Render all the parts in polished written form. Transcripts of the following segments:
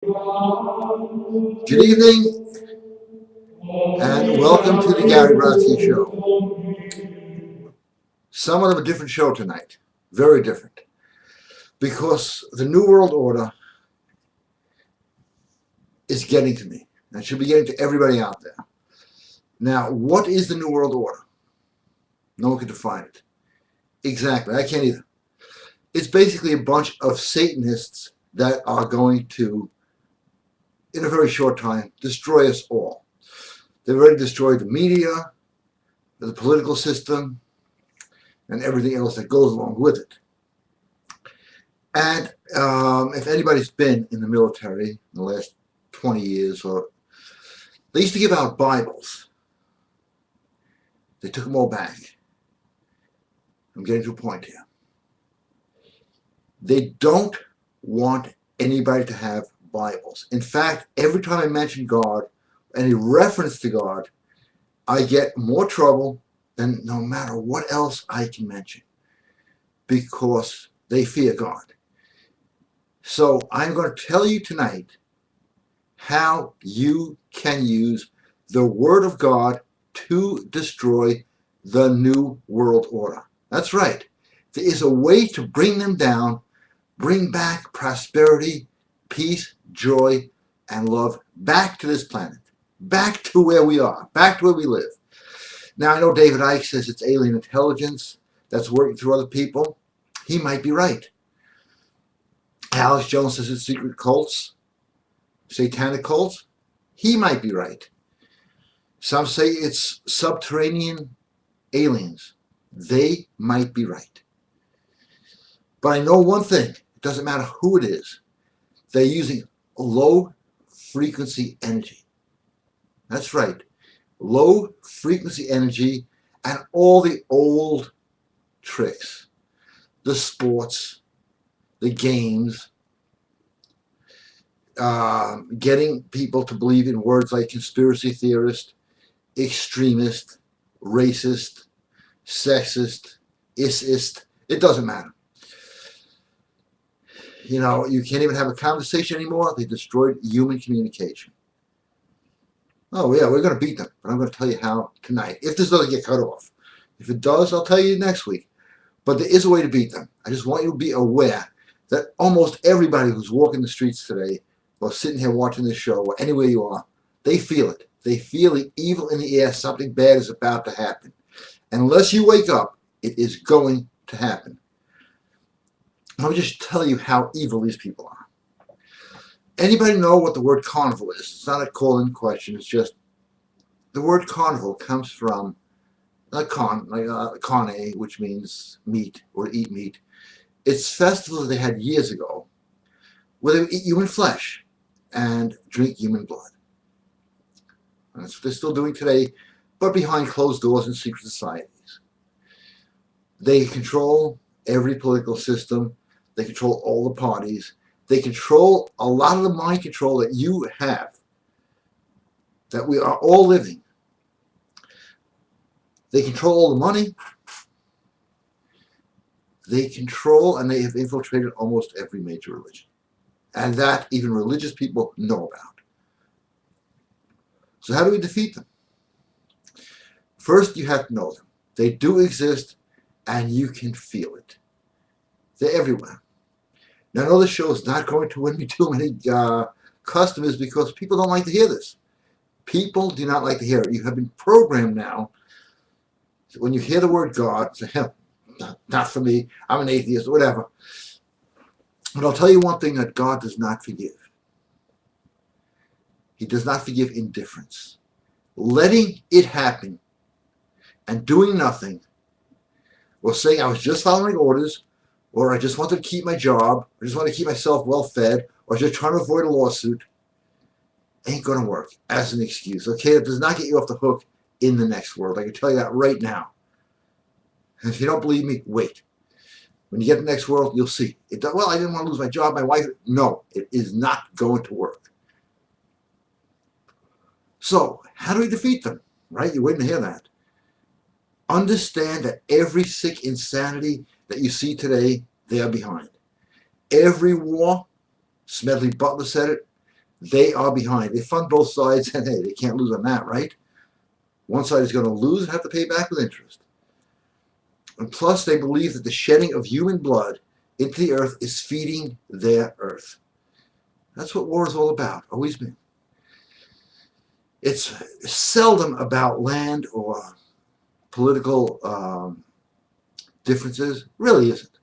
Good evening, and welcome to the Gary Brodsky Show. Somewhat of a different show tonight. Very different. Because the New World Order is getting to me. And should be getting to everybody out there. Now, what is the New World Order? No one can define it. Exactly. I can't either. It's basically a bunch of Satanists that are going to, in a very short time, destroy us all. They've already destroyed the media, the political system, and everything else that goes along with it. And if anybody's been in the military in the last 20 years, or they used to give out Bibles. They took them all back. I'm getting to a point here. They don't want anybody to have Bibles. In fact, every time I mention God, any reference to God, I get more trouble than no matter what else I can mention, because they fear God. So I'm going to tell you tonight how you can use the Word of God to destroy the New World Order. That's right. There is a way to bring them down, bring back prosperity, peace, joy, and love back to this planet, back to where we are, back to where we live. Now, I know David Icke says it's alien intelligence that's working through other people. He might be right. Alex Jones says it's secret cults, satanic cults. He might be right. Some say it's subterranean aliens. They might be right. But I know one thing. It doesn't matter who it is. They're using low frequency energy. That's right. Low frequency energy and all the old tricks. The sports, the games, getting people to believe in words like conspiracy theorist, extremist, racist, sexist, isist. It doesn't matter. You know, you can't even have a conversation anymore. They destroyed human communication. Oh, yeah, we're going to beat them. But I'm going to tell you how tonight, if this doesn't get cut off. If it does, I'll tell you next week. But there is a way to beat them. I just want you to be aware that almost everybody who's walking the streets today, or sitting here watching this show, or anywhere you are, they feel it. They feel the evil in the air. Something bad is about to happen. And unless you wake up, it is going to happen. Let me just tell you how evil these people are. Anybody know what the word carnival is? It's not a call-in question. It's just the word carnival comes from carne, which means meat or eat meat. It's festivals they had years ago where they would eat human flesh and drink human blood. And that's what they're still doing today, but behind closed doors in secret societies. They control every political system. They control all the parties. They control a lot of the mind control that you have, that we are all living. They control all the money. They control, and they have infiltrated almost every major religion. And that even religious people know about. So how do we defeat them? First, you have to know them. They do exist, and you can feel it. They're everywhere. Now, I know this show is not going to win me too many customers, because people don't like to hear this. People do not like to hear it. You have been programmed now. When you hear the word God, say, hell, not for me. I'm an atheist, or whatever. But I'll tell you one thing that God does not forgive. He does not forgive indifference. Letting it happen and doing nothing, or saying I was just following orders, or I just wanted to keep my job, or just want to keep myself well fed, or just trying to avoid a lawsuit, ain't going to work as an excuse. Okay, that does not get you off the hook in the next world. I can tell you that right now. And if you don't believe me, wait. When you get to the next world, you'll see. Well, I didn't want to lose my job, my wife. No, it is not going to work. So, how do we defeat them? Right? You're waiting to hear that. Understand that every sick insanity that you see today, they are behind. Every war, Smedley Butler said it, They are behind. They fund both sides, and hey, they can't lose on that, right? One side is going to lose and have to pay back with interest. And plus, they believe that the shedding of human blood into the earth is feeding their earth. That's what war is all about, always been. It's seldom about land or political differences. Really isn't.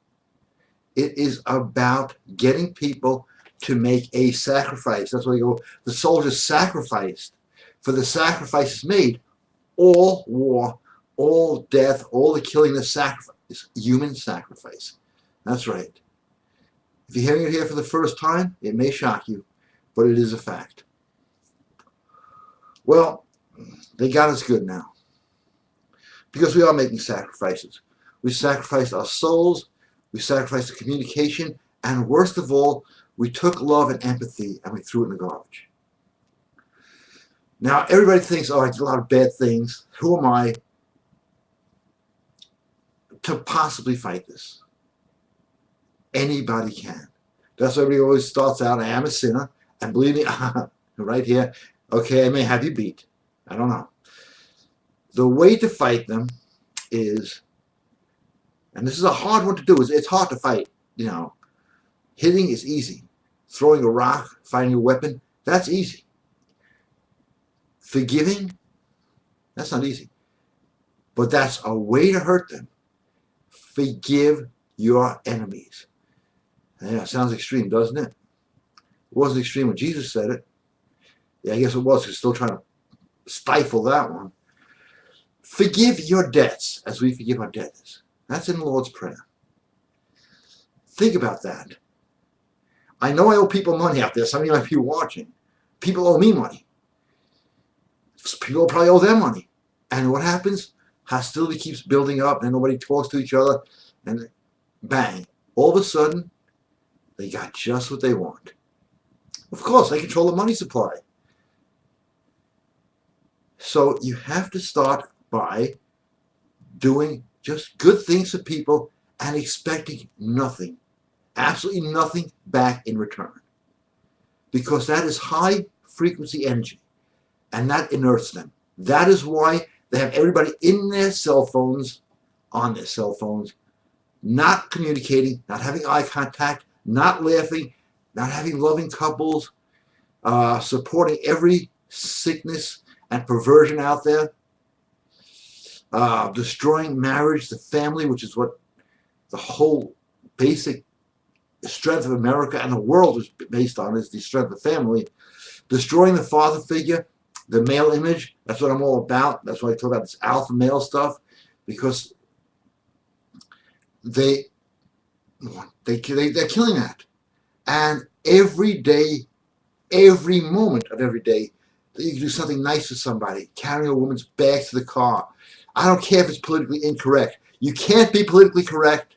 It is about getting people to make a sacrifice. That's why you go, the soldiers sacrificed. For the sacrifices made, all war, all death, all the killing is sacrifice, human sacrifice. That's right. If you're hearing it here for the first time, it may shock you, but it is a fact. Well, they got us good now. Because we are making sacrifices. We sacrificed our souls, we sacrificed the communication, and worst of all, we took love and empathy and we threw it in the garbage. Now, everybody thinks, oh, I did a lot of bad things. Who am I to possibly fight this? Anybody can. That's why everybody always starts out, I am a sinner, and believe me, right here, okay, I may have you beat. I don't know. The way to fight them is, and this is a hard one to do, it's hard to fight, you know. Hitting is easy. Throwing a rock, finding a weapon, that's easy. Forgiving, that's not easy. But that's a way to hurt them. Forgive your enemies. Yeah, sounds extreme, doesn't it? It wasn't extreme when Jesus said it. Yeah, I guess it was. He's still trying to stifle that one. Forgive your debts as we forgive our debtors. That's in the Lord's Prayer. Think about that. I know I owe people money out there. Some of you might be watching. People owe me money. People probably owe them money. And what happens? Hostility keeps building up and nobody talks to each other. And bang. All of a sudden, they got just what they want. Of course, they control the money supply. So you have to start by doing just good things for people and expecting nothing, absolutely nothing back in return. Because that is high frequency energy and that inerts them. That is why they have everybody in their cell phones, on their cell phones, not communicating, not having eye contact, not laughing, not having loving couples, supporting every sickness and perversion out there, destroying marriage, the family, which is what the whole basic strength of America and the world is based on, is the strength of family. Destroying the father figure, the male image, that's what I'm all about. That's why I talk about this alpha male stuff, because they're killing that. And every day, every moment of every day, you can do something nice for somebody, carrying a woman's bag to the car. I don't care if it's politically incorrect. You can't be politically correct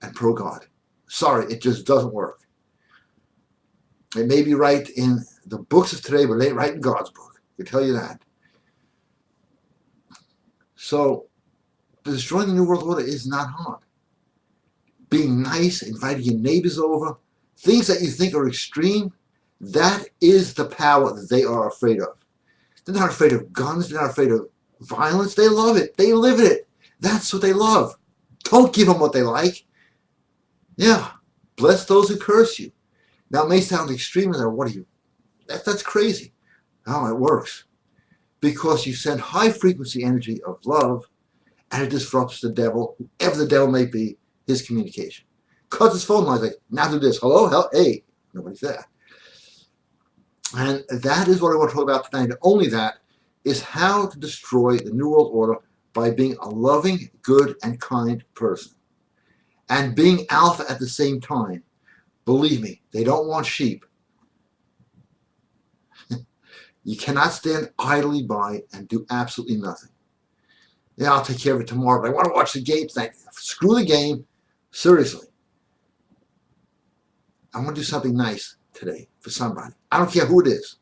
and pro-God. Sorry, it just doesn't work. It may be right in the books of today, but it ain't right in God's book. I can tell you that. So, destroying the New World Order is not hard. Being nice, inviting your neighbors over, things that you think are extreme, that is the power that they are afraid of. They're not afraid of guns. They're not afraid of violence. They love it. They live in it. That's what they love. Don't give them what they like. Yeah. Bless those who curse you. Now, it may sound extreme. What are you? That's crazy. No, it works. Because you send high frequency energy of love and it disrupts the devil, whoever the devil may be, his communication. Cuts his phone lines like, now do this. Hello? Hell, hey. Nobody's there. And that is what I want to talk about tonight. And only that is how to destroy the New World Order by being a loving, good, and kind person. And being alpha at the same time. Believe me, they don't want sheep. You cannot stand idly by and do absolutely nothing. Yeah, I'll take care of it tomorrow, but I want to watch the game tonight. Screw the game. Seriously. I want to do something nice today for somebody. I don't care who it is.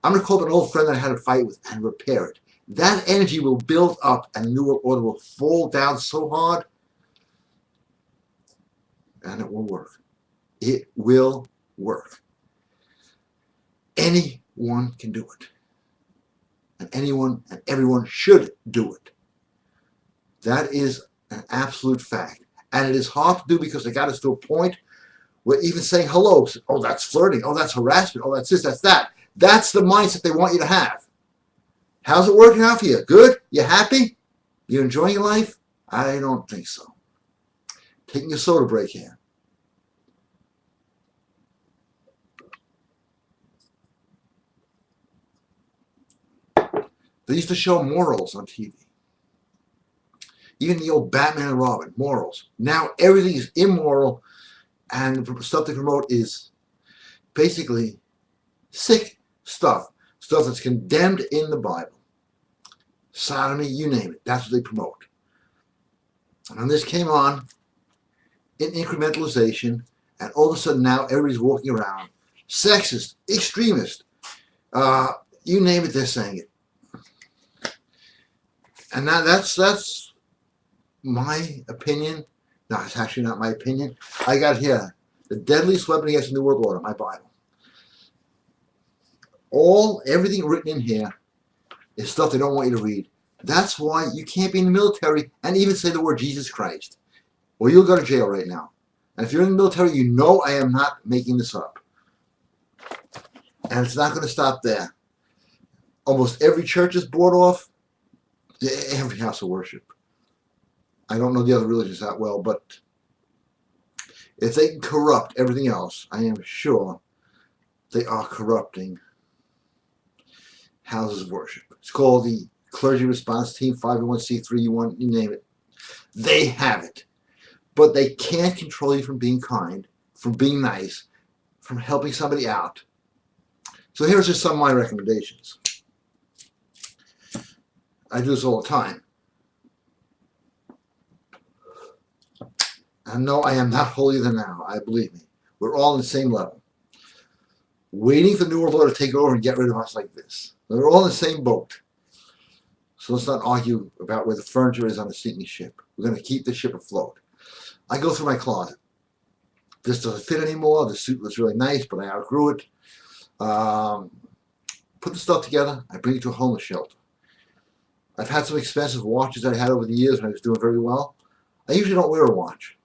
I'm going to call up an old friend that I had a fight with and repair it. That energy will build up and the New World Order will fall down so hard and it will work. It will work. anyone can do it. And anyone and everyone should do it. That is an absolute fact. And it is hard to do because they got us to a point where even saying hello, oh, that's flirting, oh, that's harassment, oh, that's this, that's that. That's the mindset they want you to have. How's it working out for you? Good? You happy? You enjoying your life? I don't think so. Taking a soda break here. They used to show morals on TV. Even the old Batman and Robin, morals. Now everything is immoral, and the stuff they promote is basically sick stuff. Stuff that's condemned in the Bible. Sodomy, you name it. That's what they promote. And when this came on in incrementalization, and all of a sudden now everybody's walking around sexist, extremist, you name it, they're saying it. And now that's my opinion. No, it's actually not my opinion. I got here, the deadliest weapon against the New World Order, my Bible. Everything written in here is stuff they don't want you to read. That's why you can't be in the military and even say the word Jesus Christ, or you'll go to jail right now. And if you're in the military, you know I am not making this up. And it's not going to stop there. Almost every church is bought off. Every house of worship. I don't know the other religions that well, but if they can corrupt everything else, I am sure they are corrupting houses of worship. It's called the Clergy Response Team, 501c3, you name it. They have it. But they can't control you from being kind, from being nice, from helping somebody out. So here's just some of my recommendations. I do this all the time. And no, I am not holier than thou. I believe me. We're all on the same level. Waiting for the New World Order to take over and get rid of us like this. We're all in the same boat. So let's not argue about where the furniture is on the sinking ship. We're going to keep the ship afloat. I go through my closet. This doesn't fit anymore. The suit was really nice, but I outgrew it. Put the stuff together. I bring it to a homeless shelter. I've had some expensive watches that I had over the years when I was doing very well. I usually don't wear a watch.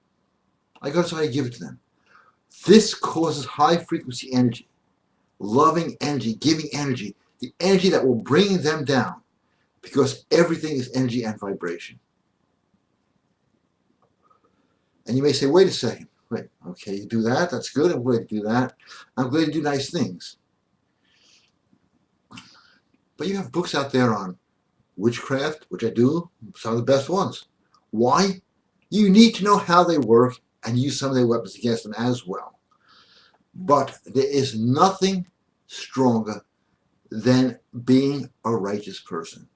I go to somebody and give it to them. This causes high frequency energy, loving energy, giving energy, the energy that will bring them down, because everything is energy and vibration. And you may say, wait a second. Wait, okay, you do that. That's good. I'm glad to do that. I'm glad to do nice things. But you have books out there on witchcraft, which I do, some of the best ones. Why? You need to know how they work and use some of their weapons against them as well. But there is nothing stronger than being a righteous person.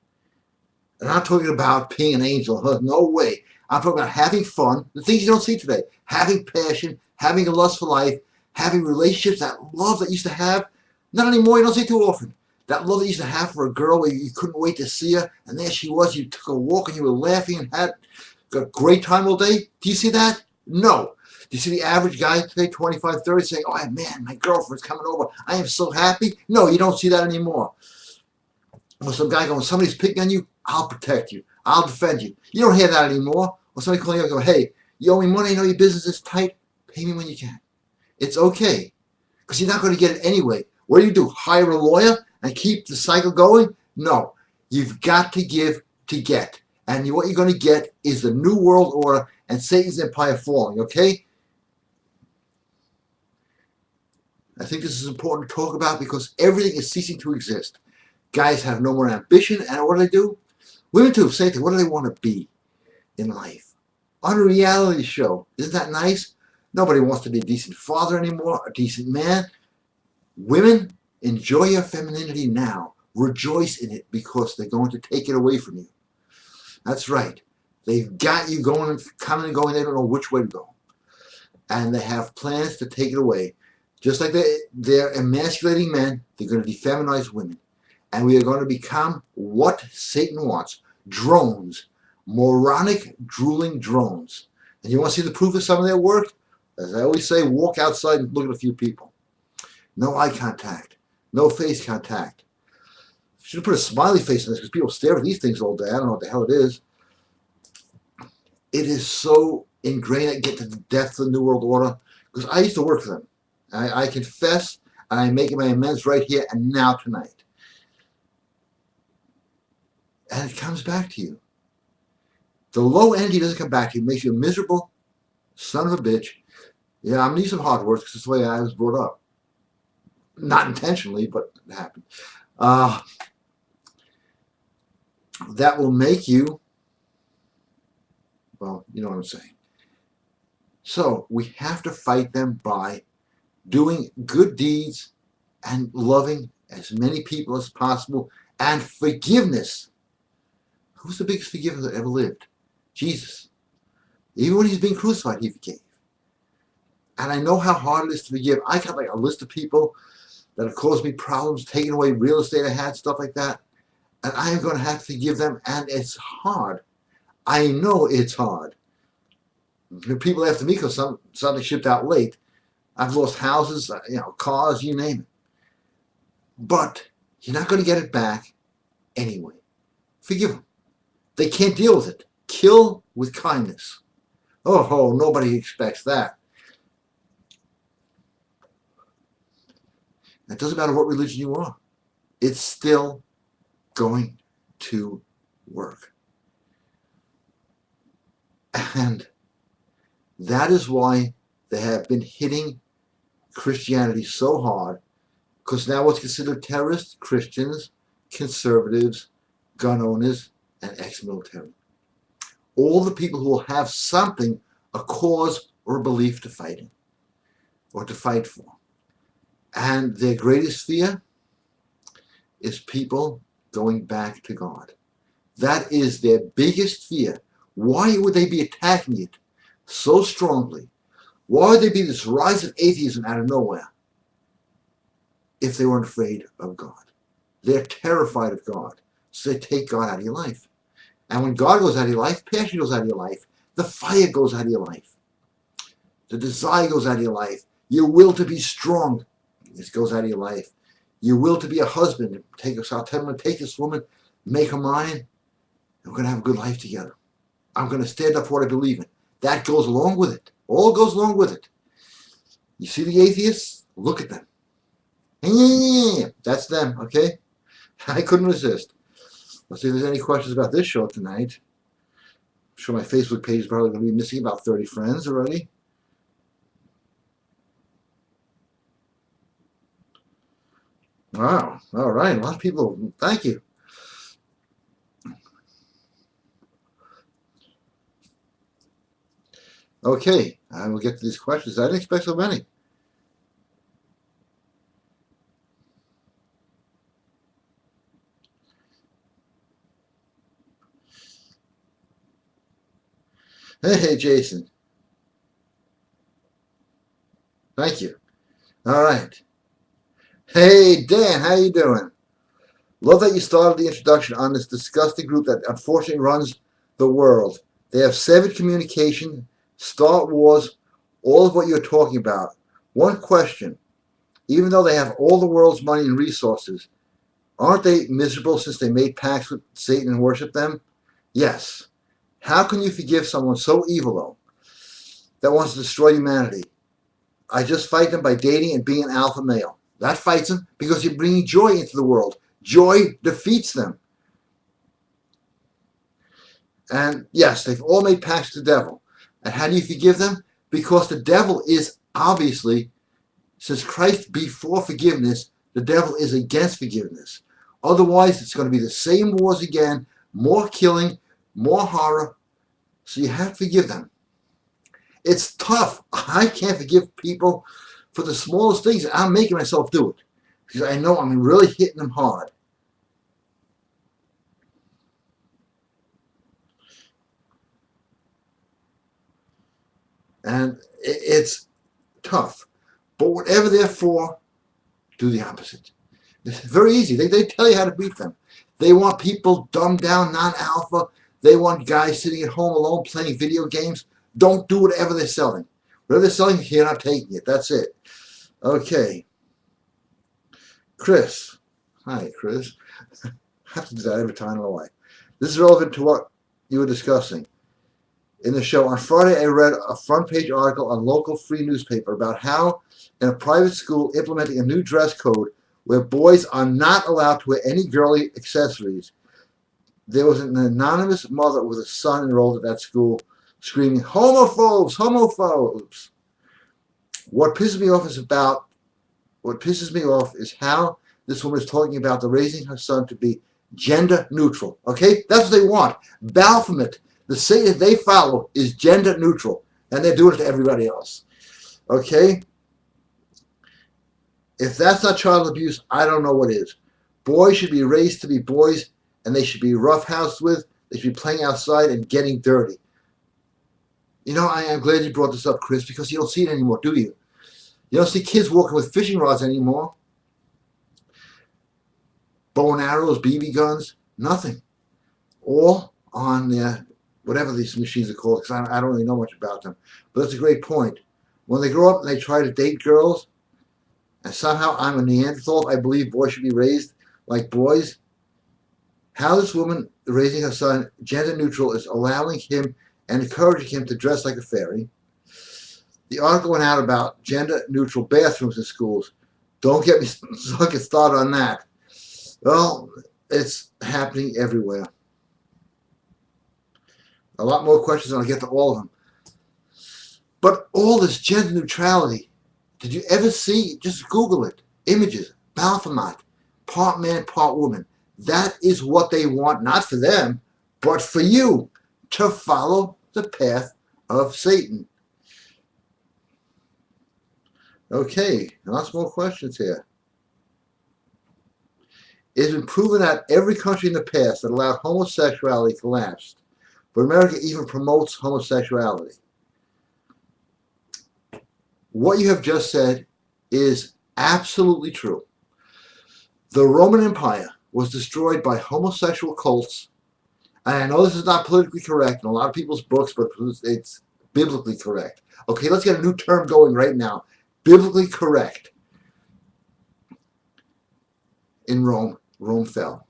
And I'm not talking about being an angel. No way. I'm talking about having fun, the things you don't see today. Having passion, having a lust for life, having relationships, that love that you used to have. Not anymore, you don't see too often. That love that you used to have for a girl where you couldn't wait to see her, and there she was, you took a walk and you were laughing and had a great time all day. Do you see that? No. Do you see the average guy today, 25, 30, saying, oh man, my girlfriend's coming over. I am so happy. No, you don't see that anymore. Or some guy going, somebody's picking on you, I'll protect you. I'll defend you. You don't hear that anymore. Or somebody calling you and go, hey, you owe me money, I know your business is tight. Pay me when you can. It's okay. Because you're not going to get it anyway. What do? Hire a lawyer and keep the cycle going? No. You've got to give to get. And what you're going to get is the New World Order and Satan's empire falling, okay? I think this is important to talk about because everything is ceasing to exist. Guys have no more ambition, and what do? Women too, same thing. What do they want to be in life? On a reality show. Isn't that nice? Nobody wants to be a decent father anymore, a decent man. Women, enjoy your femininity now. Rejoice in it because they're going to take it away from you. That's right. They've got you going and coming and going. They don't know which way to go. And they have plans to take it away. Just like they're emasculating men, they're going to defeminize women. And we are going to become what Satan wants. Drones. Moronic, drooling drones. And you want to see the proof of some of their work? As I always say, walk outside and look at a few people. No eye contact. No face contact. Should have put a smiley face on this because people stare at these things all day. I don't know what the hell it is. It is so ingrained. I get to the depth of the New World Order because I used to work for them. I confess, and I'm making my amends right here and now tonight. And it comes back to you. The low energy doesn't come back to you. It makes you a miserable son of a bitch. Yeah, I'm going to use some hard words because it's the way I was brought up. Not intentionally, but it happened. That will make you, well, you know what I'm saying. So we have to fight them by doing good deeds and loving as many people as possible, and forgiveness. Who's the biggest forgiver that ever lived? Jesus. Even when he's being crucified, he forgave. And I know how hard it is to forgive. I got like a list of people that have caused me problems, taking away real estate I had, stuff like that. And I am going to have to forgive them, and it's hard. I know it's hard. People after me because something shipped out late. I've lost houses, cars, you name it. But you're not going to get it back anyway. Forgive them. They can't deal with it. Kill with kindness. Oh, nobody expects that. It doesn't matter what religion you are. It's still going to work. And that is why they have been hitting Christianity so hard, because now what's considered terrorists? Christians, conservatives, gun owners, and ex-military. All the people who will have something, a cause or a belief to fight in, or to fight for. And their greatest fear is people going back to God. That is their biggest fear. Why would they be attacking it so strongly? Why would there be this rise of atheism out of nowhere if they weren't afraid of God? They're terrified of God, so they take God out of your life. And when God goes out of your life, passion goes out of your life, the fire goes out of your life, the desire goes out of your life, your will to be strong, it goes out of your life, your will to be a husband. I'll tell him to take this woman, make her mine, and we're going to have a good life together. I'm going to stand up for what I believe in. That goes along with it. All goes along with it. You see the atheists? Look at them. That's them, okay? I couldn't resist. Let's see if there's any questions about this show tonight. I'm sure my Facebook page is probably going to be missing about 30 friends already. Wow. All right. A lot of people. Thank you. Okay. I will get to these questions. I didn't expect so many. Hey, Jason. Thank you. All right. Hey, Dan. How you doing? Love that you started the introduction on this disgusting group that unfortunately runs the world. They have severed communication, Star Wars, all of what you're talking about. One question. Even though they have all the world's money and resources, aren't they miserable since they made pacts with Satan and worship them? Yes. How can you forgive someone so evil, though, that wants to destroy humanity? I just fight them by dating and being an alpha male. That fights them because you're bringing joy into the world. Joy defeats them. And yes, they've all made pacts with the devil. And how do you forgive them? Because the devil is obviously, since Christ before forgiveness, the devil is against forgiveness. Otherwise, it's going to be the same wars again, more killing, more horror. So you have to forgive them. It's tough. I can't forgive people for the smallest things. I'm making myself do it because I know I'm really hitting them hard. And it's tough. But whatever they're for, do the opposite. It's very easy. They tell you how to beat them. They want people dumbed down, non-alpha. They want guys sitting at home alone playing video games. Don't do whatever they're selling. Whatever they're selling, you're not taking it. That's it. Okay. Chris. Hi, Chris. I have to do that every time, I don't know why. This is relevant to what you were discussing. In the show on Friday, I read a front page article on local free newspaper about how in a private school implementing a new dress code where boys are not allowed to wear any girly accessories. There was an anonymous mother with a son enrolled at that school screaming, "Homophobes! Homophobes!" What pisses me off is how this woman is talking about the raising her son to be gender neutral. Okay? That's what they want. Baphomet, the Satan they follow, is gender neutral. And they're doing it to everybody else. Okay? If that's not child abuse, I don't know what is. Boys should be raised to be boys, and they should be roughhoused with. They should be playing outside and getting dirty. You know, I am glad you brought this up, Chris, because you don't see it anymore, do you? You don't see kids walking with fishing rods anymore. Bow and arrows, BB guns, nothing. All on their, whatever these machines are called, because I don't really know much about them. But that's a great point. When they grow up and they try to date girls, and somehow I'm a Neanderthal, I believe boys should be raised like boys. How this woman raising her son gender neutral is allowing him and encouraging him to dress like a fairy. The article went out about gender neutral bathrooms in schools. Don't get me started on that. Well, it's happening everywhere. A lot more questions, and I'll get to all of them. But all this gender neutrality, did you ever see, just Google it, images, Baphomet, part man, part woman. That is what they want, not for them, but for you, to follow the path of Satan. Okay, lots more questions here. It has been proven that every country in the past that allowed homosexuality collapsed, but America even promotes homosexuality. What you have just said is absolutely true. The Roman Empire was destroyed by homosexual cults, and I know this is not politically correct in a lot of people's books, but it's biblically correct. Okay, let's get a new term going right now. Biblically correct. In Rome, Rome fell.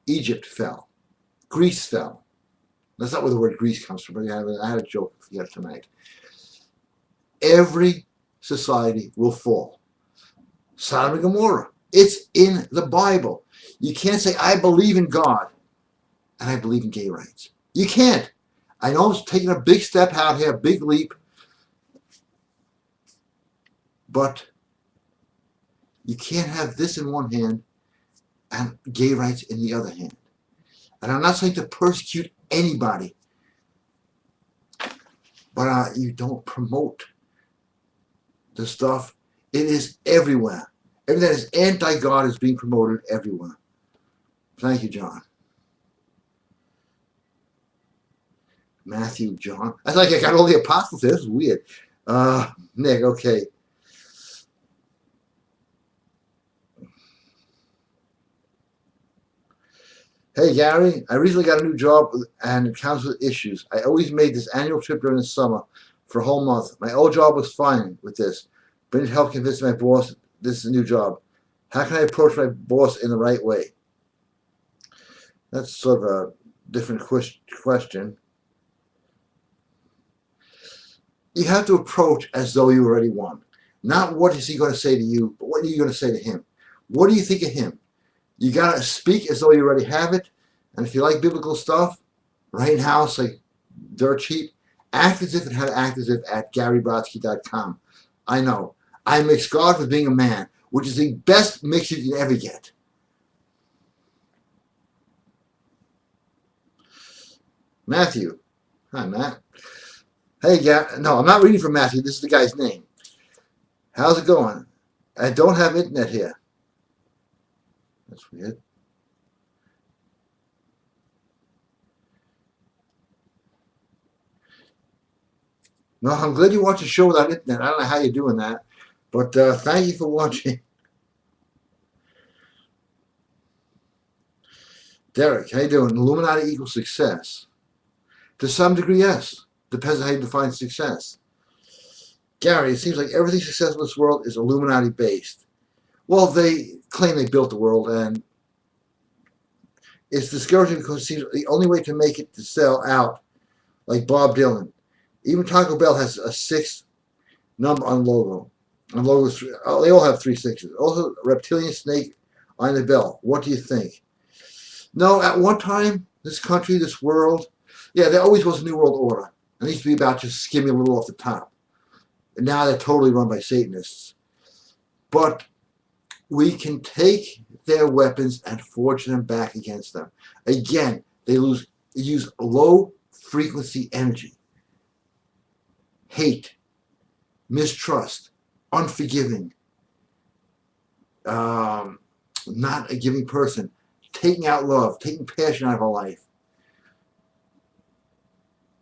Egypt fell. Greece fell. That's not where the word Greece comes from, but I had a joke here tonight. Every society will fall. Sodom and Gomorrah. It's in the Bible. You can't say, I believe in God and I believe in gay rights. You can't. I know it's taking a big step out here, a big leap, but you can't have this in one hand and gay rights in the other hand. And I'm not saying to persecute anybody, but you don't promote the stuff. It is everywhere. Everything that is anti-God is being promoted everywhere. Thank you, John. Matthew, John. I like I got all the apostles here. This is weird. Nick, okay. Hey, Gary, I recently got a new job and it comes with issues. I always made this annual trip during the summer for a whole month. My old job was fine with this, but it helped convince my boss this is a new job. How can I approach my boss in the right way? That's sort of a different question. You have to approach as though you already won. Not what is he going to say to you, but what are you going to say to him? What do you think of him? You got to speak as though you already have it. And if you like biblical stuff, right now, it's like dirt cheap. Act as if it had to act as if at GaryBrodsky.com. I know. I mix God with being a man, which is the best mix you can ever get. Matthew. Hi, Matt. Hey, no, I'm not reading from Matthew. This is the guy's name. How's it going? I don't have internet here. That's weird. No, I'm glad you watch a show without internet. I don't know how you're doing that, but thank you for watching. Derek, how you doing? Illuminati equals success. To some degree, yes. Depends on how you define success. Gary, it seems like everything successful in this world is Illuminati based. Well, they claim they built the world, and it's discouraging because it seems the only way to make it to sell out, like Bob Dylan. Even Taco Bell has a six number on logo. On logos, they all have 3 6s. Also, reptilian snake on the bell. What do you think? No, at one time, this country, this world, yeah, there always was a New World Order. It used to be about just skimming a little off the top. And now they're totally run by Satanists. But we can take their weapons and forge them back against them. Again, they use low frequency energy, hate, mistrust, unforgiving, not a giving person, taking out love, taking passion out of our life.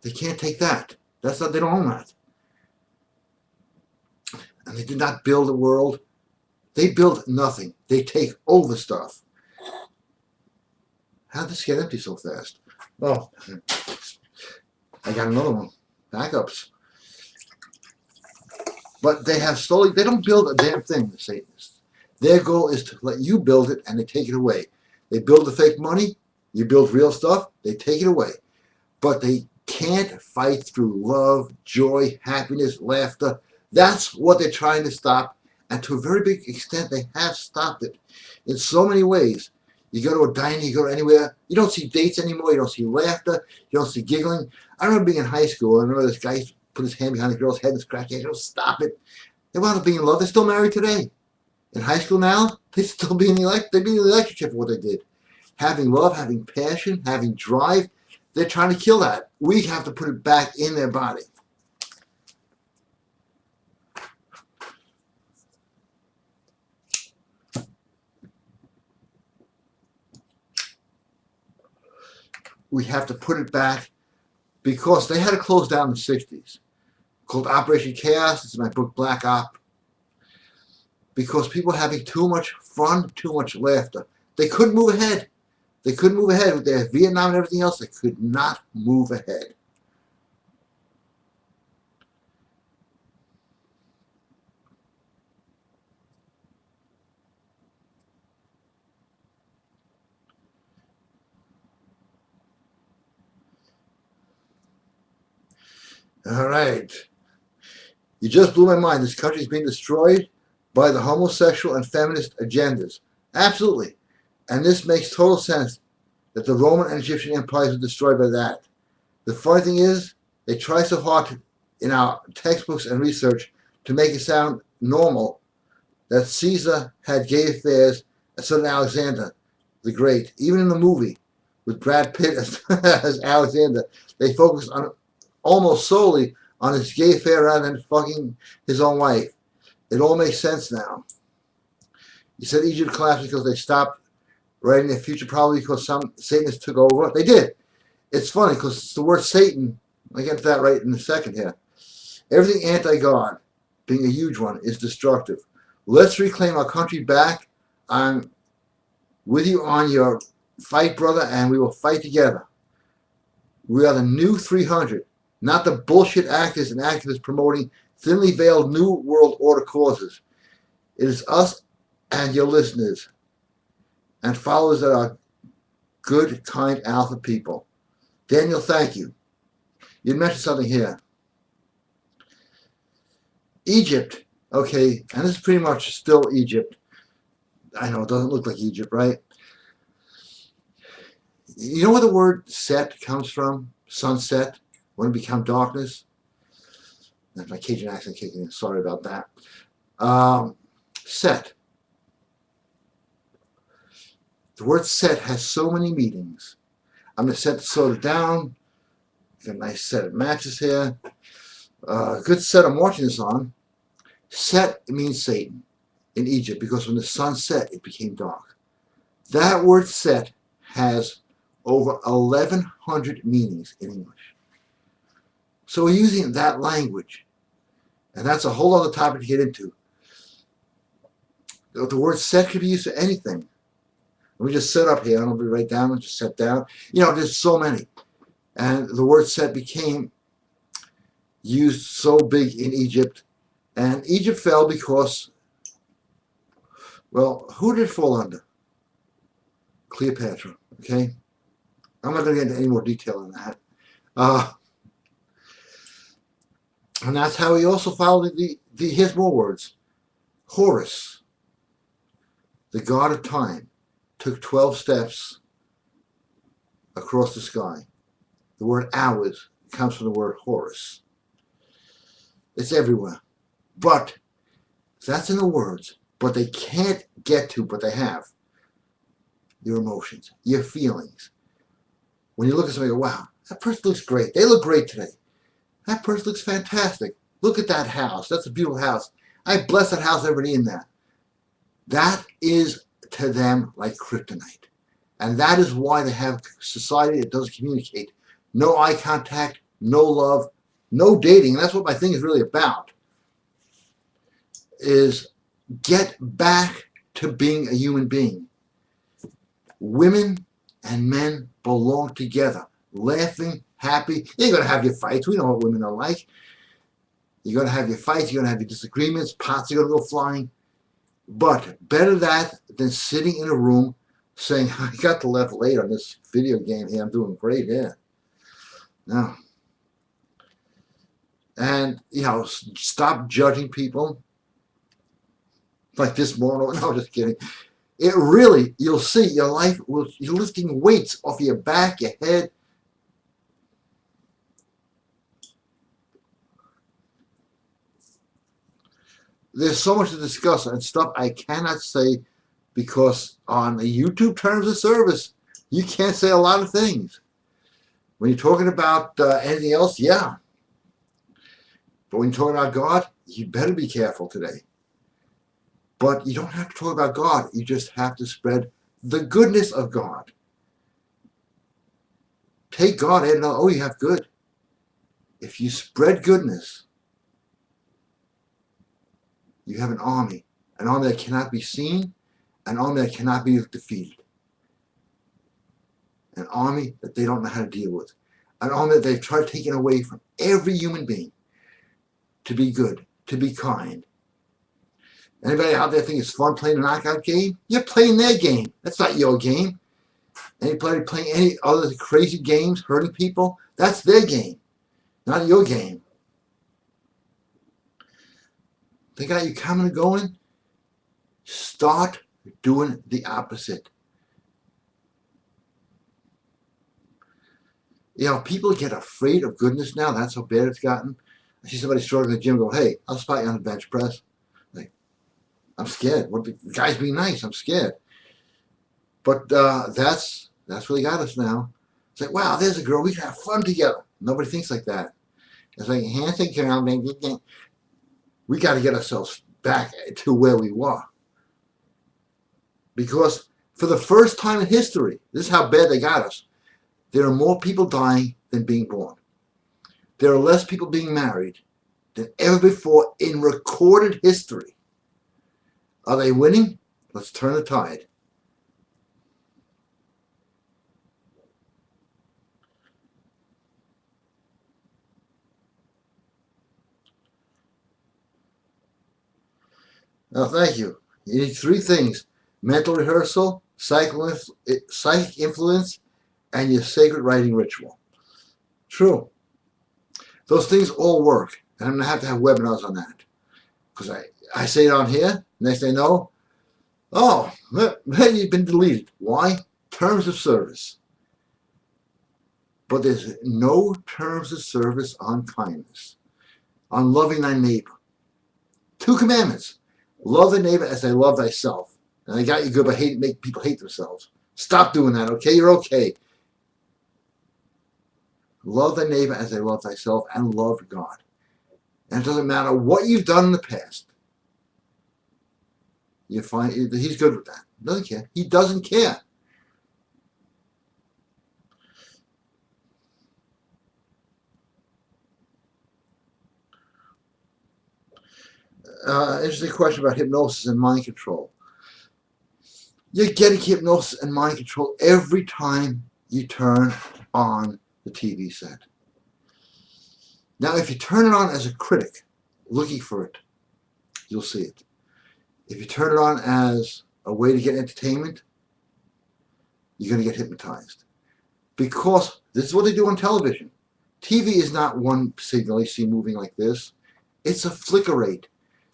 They can't take that. That's not, they don't own that. And they did not build a world. They build nothing. They take over stuff. How did this get empty so fast? Oh, I got another one. Backups. But they have slowly, they don't build a damn thing, the Satanists. Their goal is to let you build it and they take it away. They build the fake money, you build real stuff, they take it away. But they can't fight through love, joy, happiness, laughter. That's what they're trying to stop. And to a very big extent, they have stopped it in so many ways. You go to a diner, you go anywhere, you don't see dates anymore, you don't see laughter, you don't see giggling. I remember being in high school, I remember this guy put his hand behind the girl's head and scratch it. Don't stop it. They wound up being in love. They're still married today. In high school now, they still be in the relationship for what they did. Having love, having passion, having drive. They're trying to kill that. We have to put it back in their body. We have to put it back because they had to close down in the 60s. Called Operation Chaos. It's in my book Black Op. Because people were having too much fun, too much laughter. They couldn't move ahead. They couldn't move ahead with their Vietnam and everything else. They could not move ahead. All right. You just blew my mind. This country is being destroyed by the homosexual and feminist agendas. Absolutely. And this makes total sense that the Roman and Egyptian empires were destroyed by that. The funny thing is, they try so hard in our textbooks and research to make it sound normal that Caesar had gay affairs and so did Alexander the Great. Even in the movie with Brad Pitt as Alexander, they focus on almost solely on his gay affair rather than fucking his own wife. It all makes sense now. You said Egypt collapsed because they stopped writing their future, probably because some Satanists took over. They did. It's funny because the word Satan, I'll get to that right in a second here. Everything anti-God, being a huge one, is destructive. Let's reclaim our country back. I'm with you on your fight, brother, and we will fight together. We are the new 300. Not the bullshit actors and activists promoting thinly veiled New World Order causes. It is us and your listeners and followers that are good, kind, alpha people. Daniel, thank you. You mentioned something here. Egypt, okay, and this is pretty much still Egypt. I know it doesn't look like Egypt, right? You know where the word set comes from? Sunset. When it become darkness. That's my Cajun accent kicking in. Sorry about that. Set. The word set has so many meanings. I'm going to set the soda down. Got a nice set of matches here. Good set I'm watching this on. Set means Satan in Egypt because when the sun set, it became dark. That word set has over 1,100 meanings in English. So we're using that language. And that's a whole other topic to get into. The word set could be used for anything. Let me just set up here. I don't be right down. Just set down. You know, there's so many. And the word set became used so big in Egypt. And Egypt fell because Well, who did it fall under? Cleopatra, okay? I'm not going to get into any more detail on that. And that's how he also followed here's more words. Horus, the god of time, took 12 steps across the sky. The word hours comes from the word Horus. It's everywhere. But that's in the words. But they can't get to, but they have your emotions, your feelings. When you look at somebody and go, wow, that person looks great. They look great today. That person looks fantastic. Look at that house. That's a beautiful house. I bless that house, everybody in there. That is to them like kryptonite. And that is why they have society that doesn't communicate. No eye contact, no love, no dating. And that's what my thing is really about. Is get back to being a human being. Women and men belong together. Laughing, happy. You're going to have your fights. We know what women are like. You're going to have your fights. You're going to have your disagreements. Pots are going to go flying. But better that than sitting in a room saying, I got the left late on this video game here. I'm doing great here. No. And, you know, stop judging people. Like this moron. No, just kidding. It really, you'll see your life, you're lifting weights off your back, your head. There's so much to discuss and stuff I cannot say because on the YouTube terms of service, you can't say a lot of things. When you're talking about anything else, yeah. But when you're talking about God, you better be careful today. But you don't have to talk about God. You just have to spread the goodness of God. Take God and oh, you have good. If you spread goodness, you have an army that cannot be seen, an army that cannot be defeated, an army that they don't know how to deal with, an army that they've tried taking away from every human being to be good, to be kind. Anybody out there think it's fun playing a knockout game? You're playing their game. That's not your game. Anybody playing any other crazy games, hurting people? That's their game, not your game. They got you coming and going. Start doing the opposite. You know, people get afraid of goodness now. That's how bad it's gotten. I see somebody struggling in the gym go, hey, I'll spot you on the bench press. Like, I'm scared. What the guy's being nice. I'm scared. But that's really got us now. It's like, wow, there's a girl. We can have fun together. Nobody thinks like that. It's like, handshake around, baby. We got to get ourselves back to where we were. Because for the first time in history, this is how bad they got us. There are more people dying than being born. There are less people being married than ever before in recorded history. Are they winning? Let's turn the tide. Now, thank you. You need three things: mental rehearsal, psychic influence, and your sacred writing ritual. True. Those things all work. And I'm going to have webinars on that. Because I say it on here. Next thing I know, oh, you've been deleted. Why? Terms of service. But there's no terms of service on kindness, on loving thy neighbor. 2 commandments. Love thy neighbor as thy love thyself. And I got you good, but make people hate themselves. Stop doing that, okay? You're okay. Love thy neighbor as thy love thyself, and love God. And it doesn't matter what you've done in the past. You find he's good with that. Doesn't care. He doesn't care. Interesting question about hypnosis and mind control. You're getting hypnosis and mind control every time you turn on the TV set. Now, if you turn it on as a critic, looking for it, you'll see it. If you turn it on as a way to get entertainment, you're going to get hypnotized. Because this is what they do on television. TV is not one signal you see moving like this. It's a flicker rate.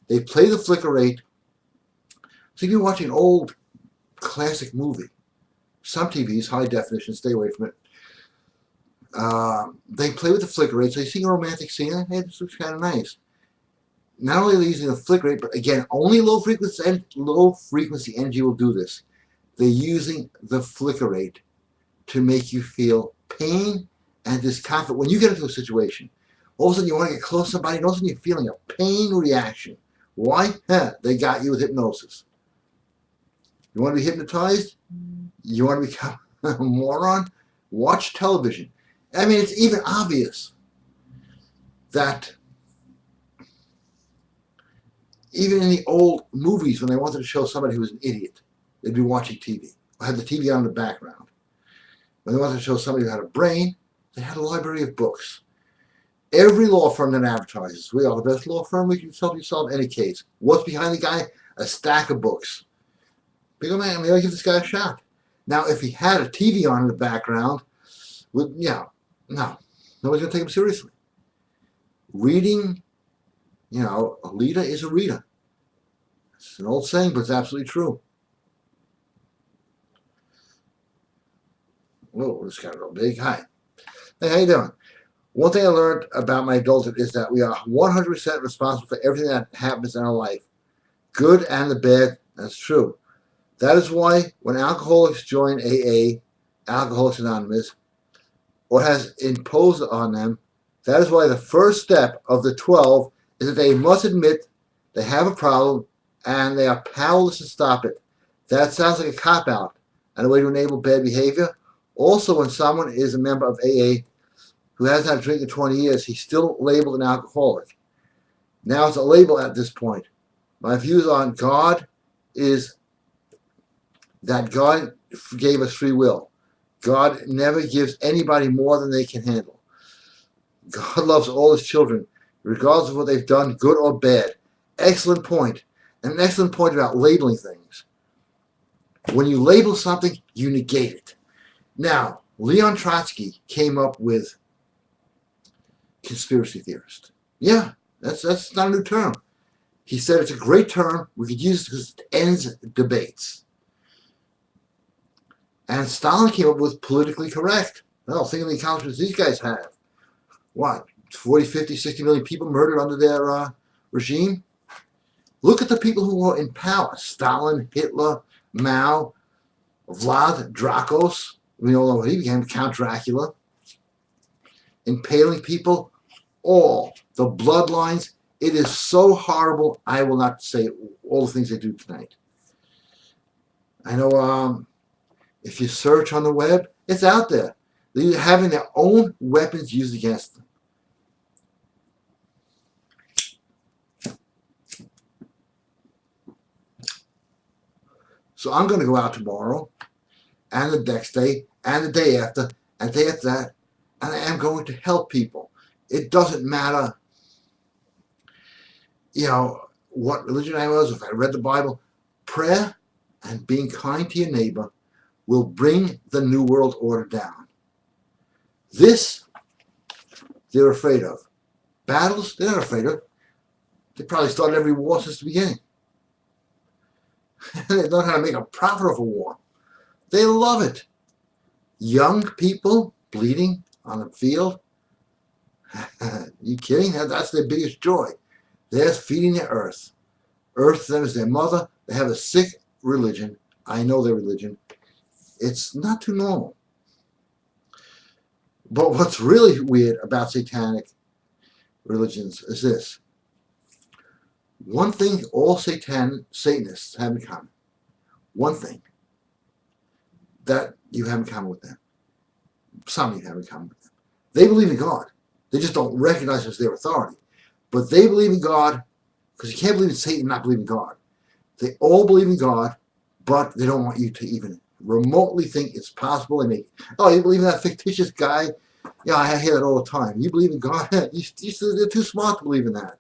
They play the flicker rate. So you're watching an old classic movie. Some TVs, high definition, stay away from it. They play with the flicker rate. So you see a romantic scene, hey, this looks kind of nice. Not only are they using the flicker rate, but again, only low frequency energy will do this. They're using the flicker rate to make you feel pain and discomfort. When you get into a situation, all of a sudden you want to get close to somebody, and all of a sudden you're feeling a pain reaction. Why? They got you with hypnosis. You want to be hypnotized? You want to become a moron? Watch television. I mean, it's even obvious that even in the old movies, when they wanted to show somebody who was an idiot, they'd be watching TV. Or had the TV on in the background. When they wanted to show somebody who had a brain, they had a library of books. Every law firm that advertises, we are the best law firm, we can help you solve any case. What's behind the guy? A stack of books. Big old man, maybe I'll give this guy a shot. Now, if he had a TV on in the background, no, nobody's going to take him seriously. Reading, a Lita is a Rita. It's an old saying, but it's absolutely true. Whoa, this got real big. Hi. Hey, how you doing? One thing I learned about my adulthood is that we are 100% responsible for everything that happens in our life. Good and the bad, that's true. That is why when alcoholics join AA, Alcoholics Anonymous, or has imposed on them, that is why the first step of the 12 is that they must admit they have a problem and they are powerless to stop it. That sounds like a cop-out and a way to enable bad behavior. Also, when someone is a member of AA who hasn't had a drink in 20 years, he's still labeled an alcoholic. Now it's a label at this point. My views on God is that God gave us free will. God never gives anybody more than they can handle. God loves all his children, regardless of what they've done, good or bad. Excellent point. And an excellent point about labeling things. When you label something, you negate it. Now, Leon Trotsky came up with conspiracy theorist. Yeah, that's not a new term. He said it's a great term. We could use it because it ends debates. And Stalin came up with politically correct. Well, think of the accomplishments these guys have. What, 40, 50, 60 million people murdered under their regime? Look at the people who were in power. Stalin, Hitler, Mao, Vlad Dracos. We all know what he became, Count Dracula. Impaling people. All the bloodlines. It is so horrible. I will not say all the things they do tonight. I know if you search on the web, it's out there. They're having their own weapons used against them. So I'm going to go out tomorrow, and the next day, and the day after, and the day after that, and I am going to help people. It doesn't matter, what religion I was, if I read the Bible. Prayer and being kind to your neighbor will bring the New World Order down. This, they're afraid of. Battles, they're not afraid of. They probably started every war since the beginning. They learn how to make a profit off a war. They love it. Young people bleeding on the field. You kidding? That's their biggest joy. They're feeding the earth. Earth to them is their mother. They have a sick religion. I know their religion. It's not too normal. But what's really weird about satanic religions is this. One thing all Satanists have in common. One thing that you have in common with them. Some of you have in common with them. They believe in God. They just don't recognize it as their authority. But they believe in God because you can't believe in Satan and not believe in God. They all believe in God, but they don't want you to even remotely think it's possible. They make, oh, you believe in that fictitious guy? Yeah, I hear that all the time. You believe in God? They're too smart to believe in that.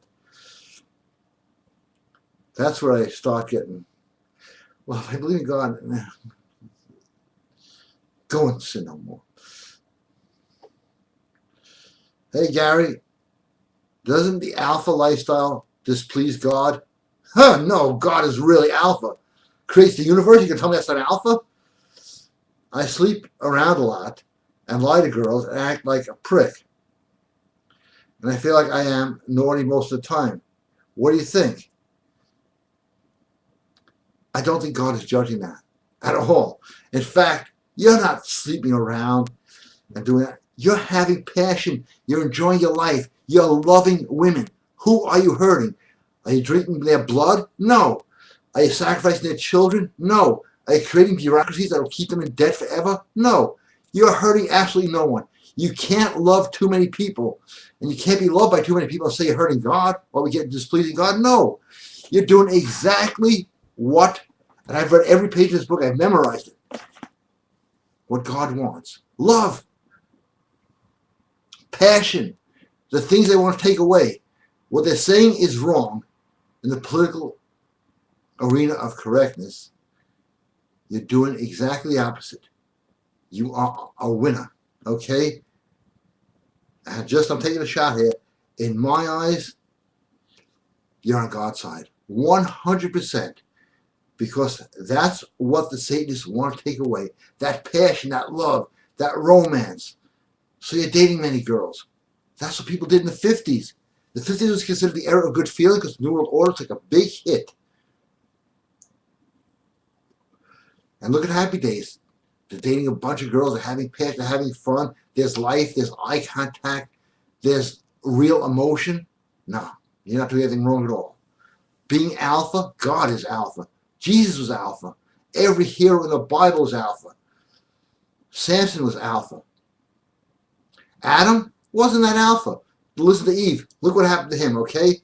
That's where I start getting, Well, if I believe in God, go and sin no more. Hey, Gary, doesn't the alpha lifestyle displease God? Huh, no, God is really alpha. Creates the universe, you can tell me that's not alpha? I sleep around a lot and lie to girls and act like a prick. And I feel like I am naughty most of the time. What do you think? I don't think God is judging that at all. In fact, you're not sleeping around and doing that. You're having passion. You're enjoying your life. You're loving women. Who are you hurting? Are you drinking their blood? No. Are you sacrificing their children? No. Are you creating bureaucracies that will keep them in debt forever? No. You're hurting absolutely no one. You can't love too many people. And you can't be loved by too many people and say you're hurting God or we get displeasing God. No. You're doing exactly what, and I've read every page of this book, I've memorized it, what God wants. Love. Passion. The things they want to take away. What they're saying is wrong in the political arena of correctness. You're doing exactly the opposite. You are a winner. Okay? And I'm taking a shot here. In my eyes, you're on God's side. 100%. Because that's what the Satanists want to take away. That passion, that love, that romance. So you're dating many girls. That's what people did in the 50s. The 50s was considered the era of good feeling because the New World Order took a big hit. And look at Happy Days. They're dating a bunch of girls. They're having passion. They're having fun. There's life. There's eye contact. There's real emotion. No, you're not doing anything wrong at all. Being alpha, God is alpha. Jesus was alpha. Every hero in the Bible is alpha. Samson was alpha. Adam wasn't that alpha. Listen to Eve. Look what happened to him, okay?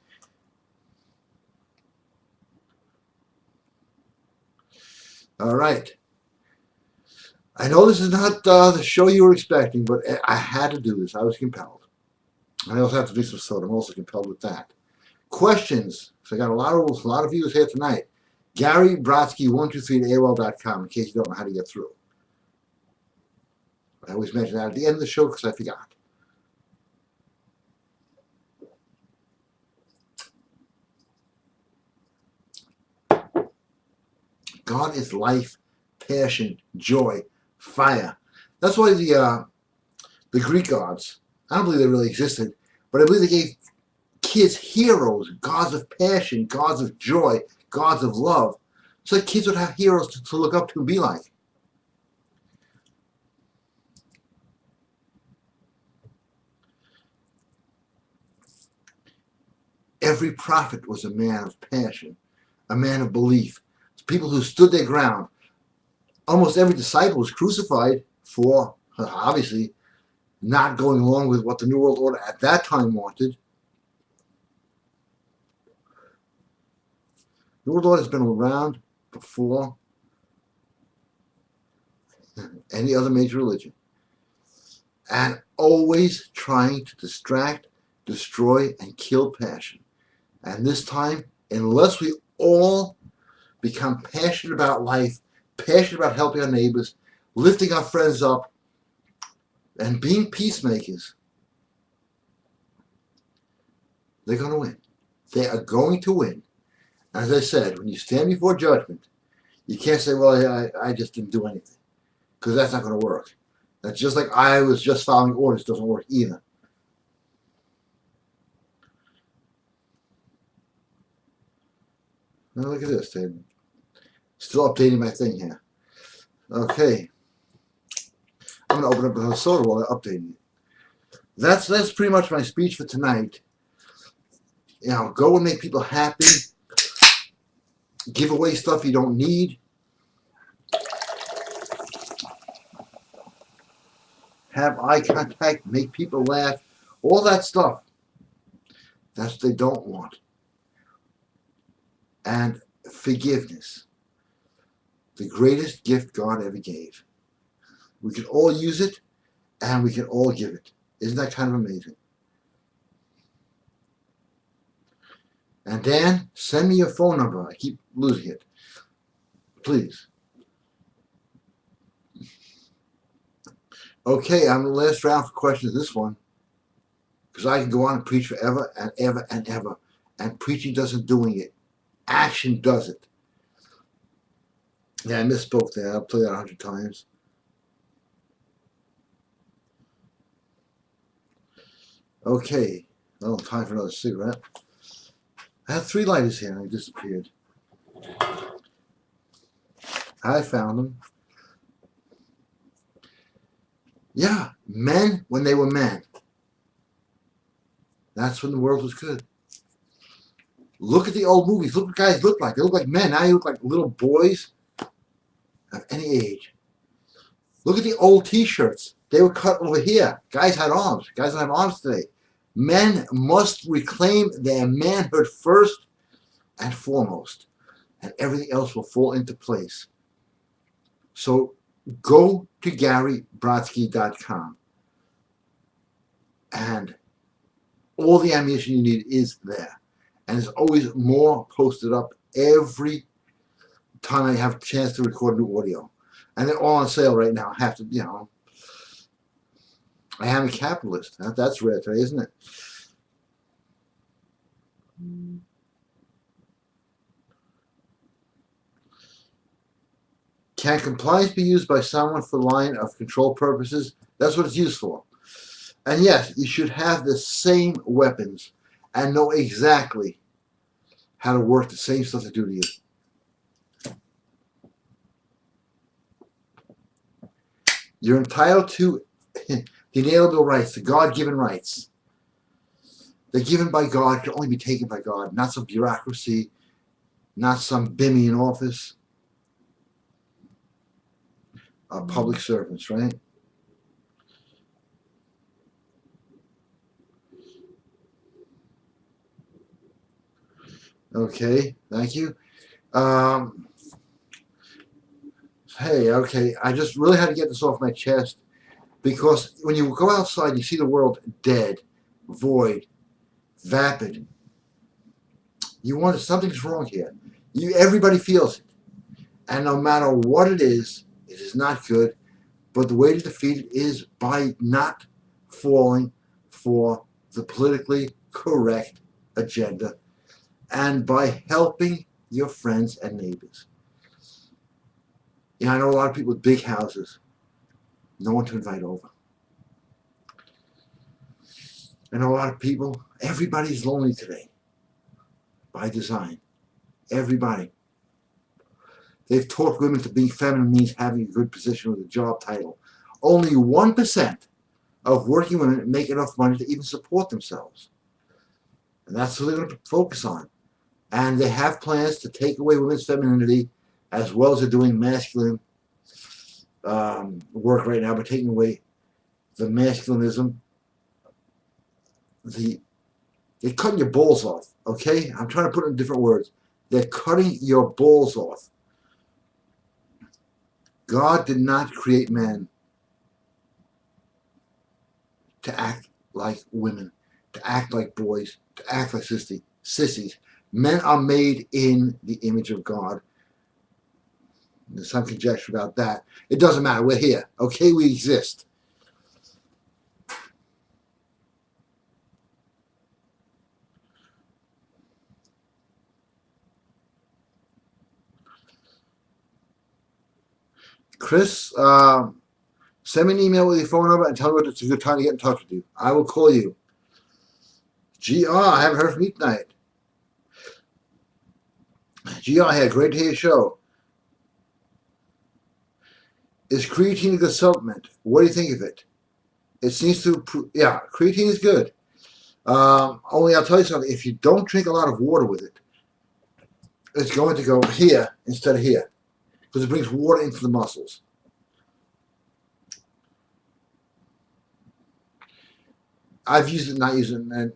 All right. I know this is not the show you were expecting, but I had to do this. I was compelled. I also have to do some soda. I'm also compelled with that. Questions. So I got a lot of views here tonight. Gary Brodsky 123 at AOL.com in case you don't know how to get through. I always mention that at the end of the show because I forgot. God is life, passion, joy, fire. That's why the Greek gods, I don't believe they really existed, but I believe they gave kids heroes, gods of passion, gods of joy, gods of love, so that kids would have heroes to look up to and be like. Every prophet was a man of passion, a man of belief, people who stood their ground. Almost every disciple was crucified for, obviously, not going along with what the New World Order at that time wanted. The New World Order has been around before any other major religion, and always trying to distract, destroy, and kill passion. And this time, unless we all become passionate about life, passionate about helping our neighbors, lifting our friends up, and being peacemakers, they're going to win. They are going to win. As I said, when you stand before judgment, you can't say, well, I just didn't do anything, because that's not going to work. That's just like I was just following orders. Doesn't work either. Now look at this. They're still updating my thing here. Okay. I'm going to open up another soda while they're updating it. That's pretty much my speech for tonight. You know, go and make people happy. Give away stuff you don't need. Have eye contact. Make people laugh. All that stuff. That's what they don't want. And forgiveness. The greatest gift God ever gave. We can all use it, and we can all give it. Isn't that kind of amazing? And Dan, send me your phone number. I keep losing it. Please. Okay, I'm the last round for questions. This one, because I can go on and preach forever and ever and ever, and preaching doesn't doing it. Action does it. Yeah, I misspoke there. I'll play that 100 times. Okay. Oh, time for another cigarette. I had 3 lighters here and they disappeared. I found them. Yeah, men when they were men. That's when the world was good. Look at the old movies. Look what guys look like. They look like men. Now you look like little boys of any age. Look at the old t-shirts. They were cut over here. Guys had arms. Guys don't have arms today. Men must reclaim their manhood first and foremost, and everything else will fall into place. So go to GaryBrodsky.com, and all the ammunition you need is there. And there's always more posted up every time I have a chance to record new audio. And they're all on sale right now. I have to, I am a capitalist. That's rare today, isn't it? Can compliance be used by someone for line of control purposes? That's what it's used for. And yes, you should have the same weapons and know exactly how to work the same stuff they do to you. You're entitled to the inalienable rights, the God-given rights. They're given by God, can only be taken by God, not some bureaucracy, not some bimmy in office. Public servants, right? Okay, thank you. Hey, okay, I just really had to get this off my chest, because when you go outside, you see the world dead, void, vapid. You wonder something's wrong here. Everybody feels it, and no matter what it is not good. But the way to defeat it is by not falling for the politically correct agenda, and by helping your friends and neighbors. I know a lot of people with big houses, no one to invite over. I know a lot of people, everybody's lonely today, by design. Everybody. They've taught women to being feminine means having a good position with a job title. Only 1% of working women make enough money to even support themselves. And that's what they're going to focus on. And they have plans to take away women's femininity, as well as they're doing masculine work right now by taking away the masculinism. They're cutting your balls off, okay? I'm trying to put it in different words. They're cutting your balls off. God did not create men to act like women, to act like boys, to act like sissies. Men are made in the image of God. There's some conjecture about that. It doesn't matter. We're here. Okay, we exist. Chris, send me an email with your phone number and tell me when it's a good time to get in touch with you. I will call you. GR, I haven't heard from you tonight. GR here, great to hear your show. Is creatine a good supplement? What do you think of it? It seems to, yeah, creatine is good. Only I'll tell you something, if you don't drink a lot of water with it, it's going to go here instead of here, because it brings water into the muscles. I've used it, not used it, and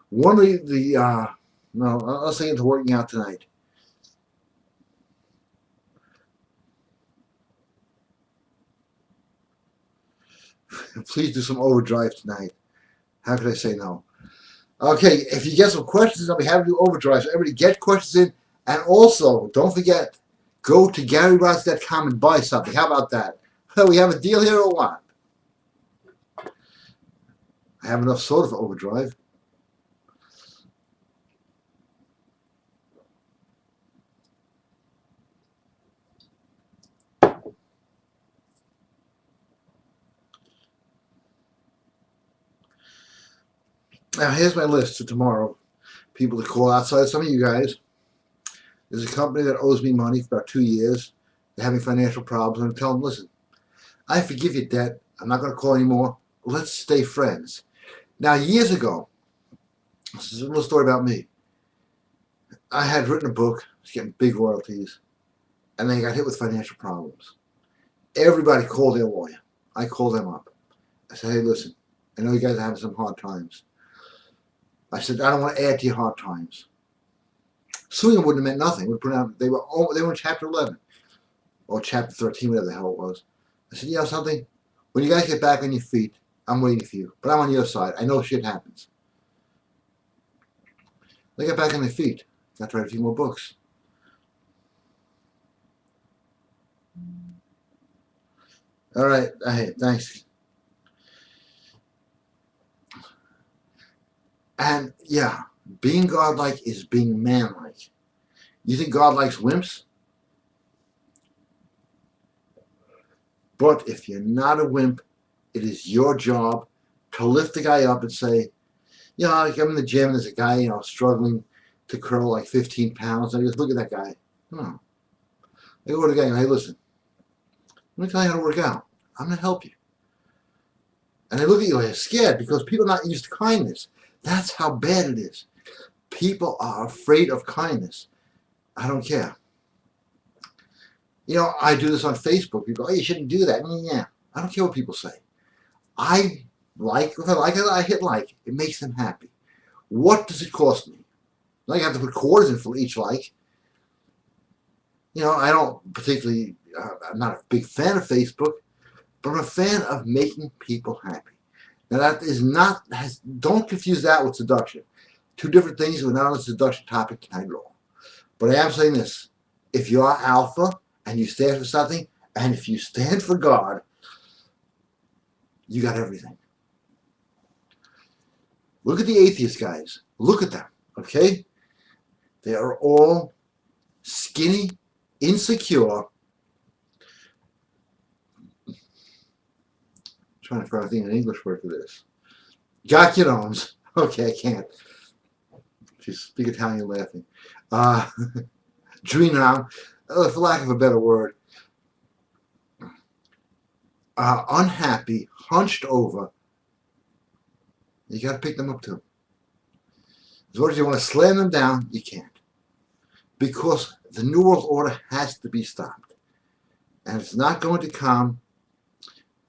one of no, I'll say into working out tonight. Please do some overdrive tonight. How could I say no? Okay, if you get some questions, I'll be happy to do overdrive. So everybody get questions in. And also, don't forget, Go to GaryRods.com and buy something. How about that? We have a deal here or what? I have enough soda for Overdrive. Now here's my list for tomorrow. People to call outside. Some of you guys. There's a company that owes me money for about 2 years. They're having financial problems. I'm telling them, listen, I forgive your debt. I'm not going to call anymore. Let's stay friends. Now, years ago, this is a little story about me. I had written a book. I was getting big royalties. And they got hit with financial problems. Everybody called their lawyer. I called them up. I said, hey, listen, I know you guys are having some hard times. I said, I don't want to add to your hard times. Suing them wouldn't have meant nothing. They were in Chapter 11. Or Chapter 13, whatever the hell it was. I said, you know something? When you guys get back on your feet, I'm waiting for you. But I'm on your side. I know shit happens. They got back on their feet. Got to write a few more books. All right. Hey, thanks. And yeah, being godlike is being manlike. You think God likes wimps? But if you're not a wimp, it is your job to lift the guy up and say, you know, like I'm in the gym and there's a guy, you know, struggling to curl like 15 pounds. And I just look at that guy. No. I go to the guy and hey, listen, let me tell you how to work out. I'm going to help you. And they look at you like they're scared because people are not used to kindness. That's how bad it is. People are afraid of kindness. I don't care. You know, I do this on Facebook. People go, oh, you shouldn't do that. Yeah, I don't care what people say. If I like it, I hit like. It makes them happy. What does it cost me? Like I have to put quarters in for each like. You know, I don't particularly, I'm not a big fan of Facebook, but I'm a fan of making people happy. Now that is not, don't confuse that with seduction. Two different things. We're not on the seduction topic tonight at all. But I am saying this. If you are alpha and you stand for something, and if you stand for God, you got everything. Look at the atheist guys. Look at them, okay? They are all skinny, insecure. I'm trying to find an English word for this. Gacchiones. Okay, I can't. She speak Italian laughing. Drinam, for lack of a better word. Unhappy, hunched over. You got to pick them up too. As much as you want to slam them down, you can't. Because the New World Order has to be stopped. And it's not going to come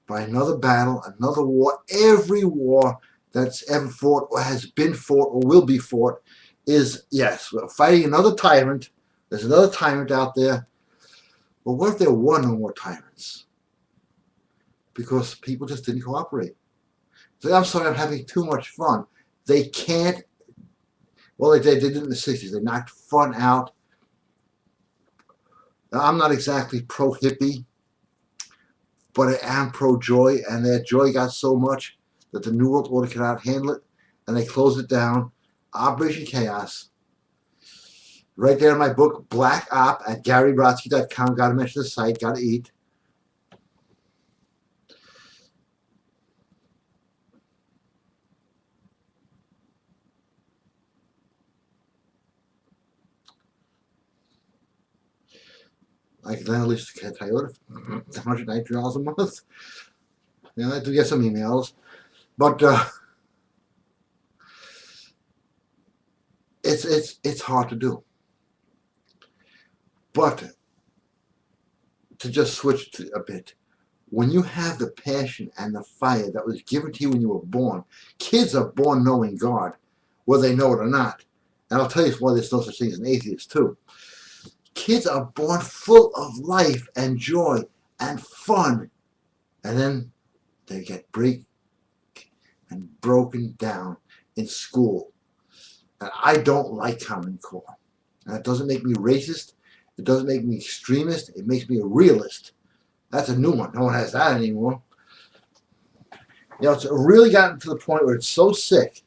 by another battle, another war. Every war that's ever fought or has been fought or will be fought is, yes, we're fighting another tyrant. There's another tyrant out there. But what if there were no more tyrants? Because people just didn't cooperate. So I'm sorry, I'm having too much fun. They can't. Well, they did it in the 60s. They knocked fun out. Now, I'm not exactly pro-hippie, but I am pro-joy, and their joy got so much that the New World Order cannot handle it, and they closed it down. Operation Chaos. Right there in my book, Black Op at GaryBrodsky.com. Got to mention the site. Got to eat. I can at least get Toyota $190 a month. Yeah, I do get some emails, but it's hard to do. But to just switch to a bit, when you have the passion and the fire that was given to you when you were born, kids are born knowing God, whether they know it or not. And I'll tell you why there's no such thing as an atheist too. Kids are born full of life and joy and fun, and then they get broken down in school. And I don't like Common Core. And it doesn't make me racist. It doesn't make me extremist. It makes me a realist. That's a new one. No one has that anymore. You know, it's really gotten to the point where it's so sick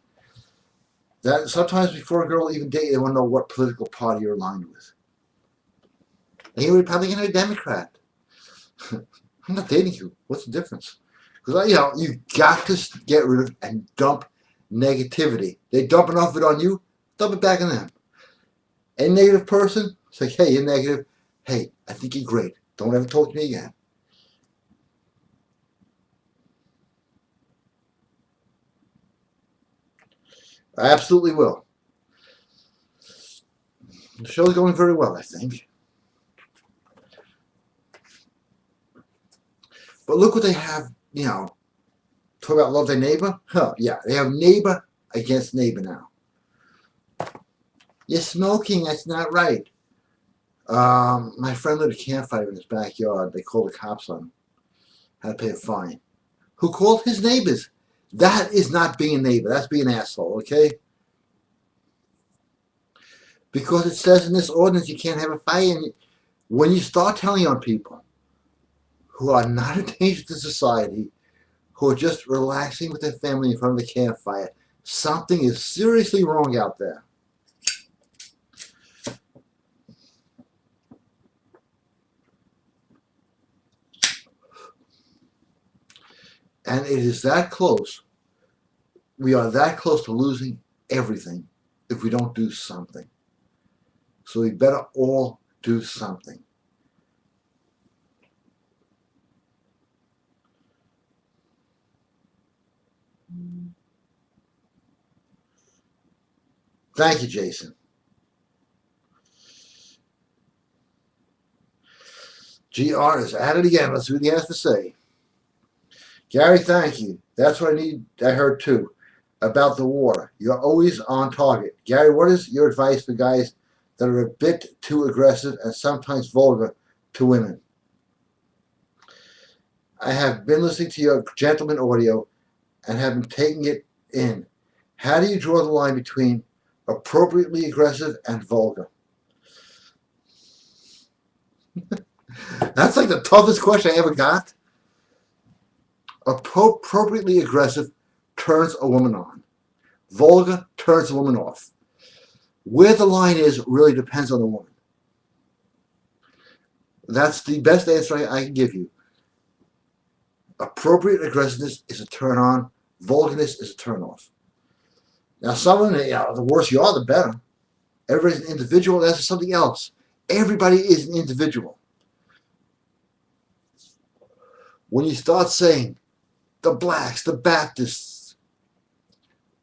that sometimes before a girl even dates, they want to know what political party you're aligned with. Are you a Republican or a Democrat? I'm not dating you. What's the difference? Because, you know, you got to get rid of and dump negativity. They dump enough of it on you, dump it back on them. A negative person, it's like, hey, you're negative. Hey, I think you're great. Don't ever talk to me again. I absolutely will. The show's going very well, I think. But look what they have, you know, talk about love thy neighbor. Huh, yeah, they have neighbor against neighbor now. You're smoking, that's not right. My friend lit a campfire in his backyard. They called the cops on him. Had to pay a fine. Who called his neighbors? That is not being a neighbor. That's being an asshole, okay? Because it says in this ordinance you can't have a fire. And when you start telling on people who are not a danger to society, who are just relaxing with their family in front of the campfire, something is seriously wrong out there. And it is that close. We are that close to losing everything if we don't do something. So we better all do something. Thank you, Jason. GR is at it again. Let's see what he has to say. Gary, thank you. That's what I heard too. About the water. You're always on target. Gary, what is your advice for guys that are a bit too aggressive and sometimes vulgar to women? I have been listening to your gentleman audio and have been taking it in. How do you draw the line between appropriately aggressive and vulgar? That's like the toughest question I ever got. Appropriately aggressive turns a woman on. Vulgar turns a woman off. Where the line is really depends on the woman. That's the best answer I can give you. Appropriate aggressiveness is a turn on. Vulgarness is a turn off. Now, someone, you know, the worse you are, the better. Everybody's an individual. That's something else. Everybody is an individual. When you start saying the blacks, the Baptists,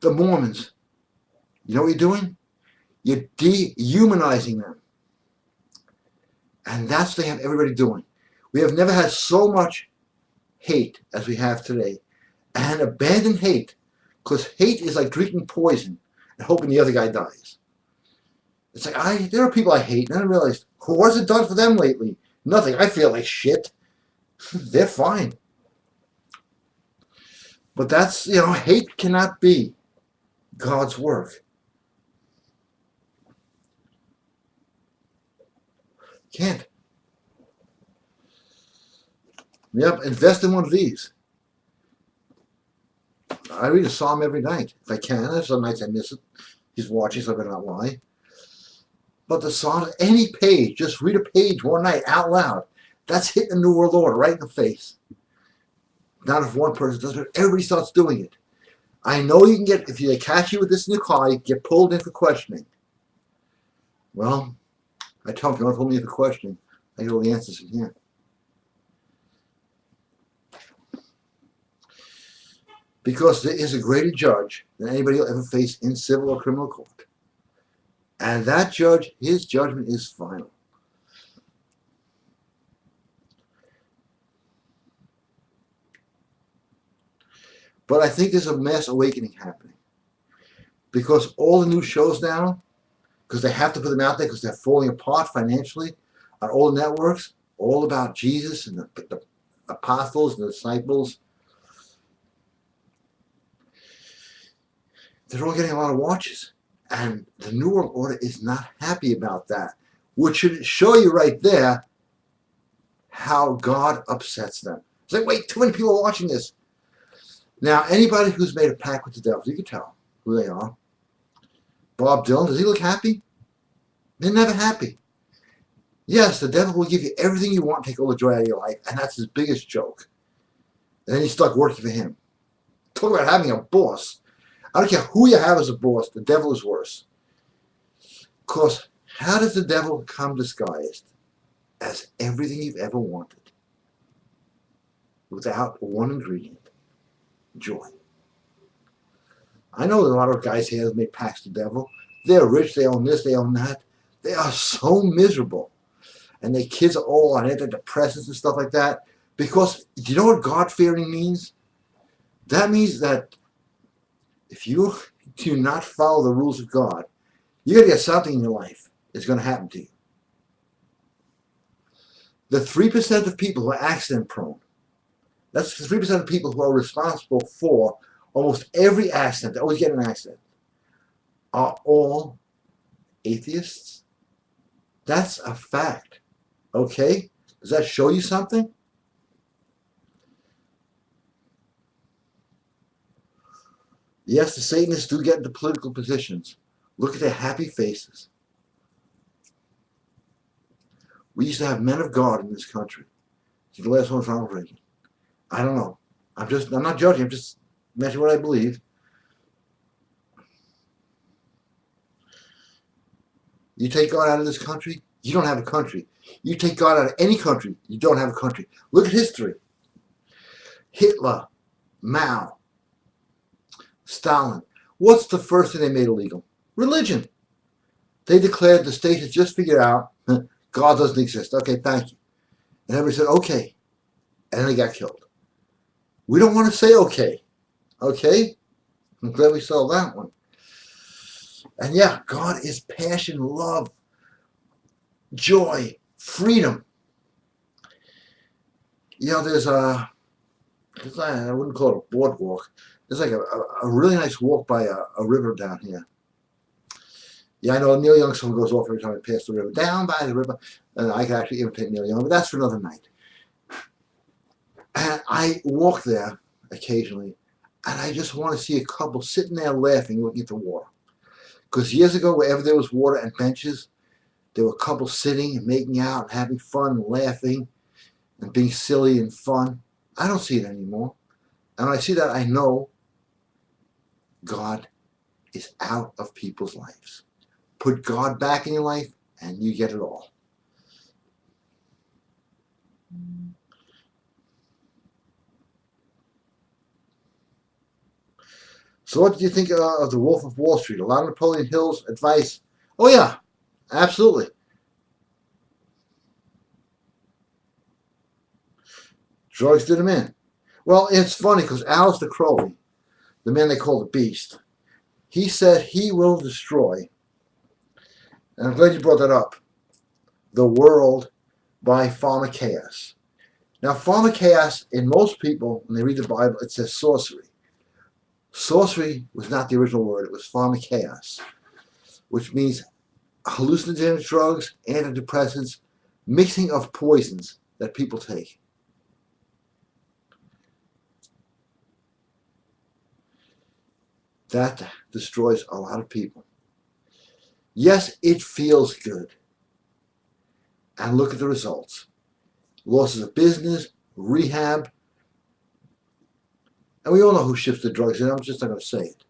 the Mormons, you know what you're doing? You're dehumanizing them. And that's what they have everybody doing. We have never had so much hate as we have today. And abandon hate. Because hate is like drinking poison and hoping the other guy dies. It's like, there are people I hate, and I realized, what's it done for them lately? Nothing. I feel like shit. They're fine. But that's, you know, hate cannot be God's work. Can't. Yep, invest in one of these. I read a psalm every night, if I can. There's some nights I miss it. He's watching, so I better not lie. But the psalm, any page, just read a page one night out loud. That's hitting the New World Order right in the face. Not if one person does it, everybody starts doing it. I know you can get, if they catch you with this in the car, you get pulled in for questioning. Well, I tell them, if you want to pull me in for questioning, I get all the answers from here. Because there is a greater judge than anybody will ever face in civil or criminal court. And that judge, his judgment is final. But I think there's a mass awakening happening. Because all the new shows now, because they have to put them out there because they're falling apart financially on all the networks, all about Jesus and the apostles and the disciples. They're all getting a lot of watches. And the New World Order is not happy about that. which should show you right there how God upsets them. It's like, wait, too many people are watching this. Now, anybody who's made a pact with the devil, you can tell who they are. Bob Dylan, does he look happy? They're never happy. Yes, the devil will give you everything you want, take all the joy out of your life, and that's his biggest joke. And then you're stuck working for him. Talk about having a boss. I don't care who you have as a boss, the devil is worse. Of course, how does the devil come disguised? As everything you've ever wanted. Without one ingredient. Joy. I know there's a lot of guys here that make pacts with the devil. They're rich, they own this, they own that. They are so miserable. And their kids are all on antidepressants and stuff like that. Because, do you know what God-fearing means? That means that if you do not follow the rules of God, you're going to get something in your life that's going to happen to you. The 3% of people who are accident prone, that's the 3% of people who are responsible for almost every accident, they always get in an accident, are all atheists. That's a fact. Okay? Does that show you something? Yes, the Satanists do get into political positions. Look at their happy faces. We used to have men of God in this country. The last one was Ronald Reagan. I don't know. I'm not judging. I'm just mentioning what I believe. You take God out of this country, you don't have a country. You take God out of any country, you don't have a country. Look at history. Hitler, Mao, Stalin. What's the first thing they made illegal? Religion. They declared the state has just figured out God doesn't exist. Okay, thank you. And everybody said, okay. And then they got killed. We don't want to say okay. Okay? I'm glad we saw that one. And yeah, God is passion, love, joy, freedom. You know, there's I wouldn't call it a boardwalk. There's like a really nice walk by a river down here. Yeah, I know Neil Young's song goes off every time I pass the river. Down by the river. And I can actually imitate Neil Young, but that's for another night. And I walk there occasionally, and I just want to see a couple sitting there laughing, looking at the water. Because years ago, wherever there was water and benches, there were couples sitting and making out and having fun and laughing and being silly and fun. I don't see it anymore. And when I see that, I know God is out of people's lives. Put God back in your life, and you get it all. So what did you think of The Wolf of Wall Street? A lot of Napoleon Hill's advice. Oh yeah, absolutely. Drugs did him in. Well, it's funny because Aleister Crowley, the man they call the Beast, he said he will destroy, and I'm glad you brought that up, the world by pharmakeia. Now, pharmakeia, in most people, when they read the Bible, it says sorcery. Sorcery was not the original word. It was pharmakeia, which means hallucinogenic drugs, antidepressants, mixing of poisons that people take. That destroys a lot of people. Yes, it feels good. And look at the results. Losses of business, rehab. And we all know who ships the drugs in. I'm just not going to say it.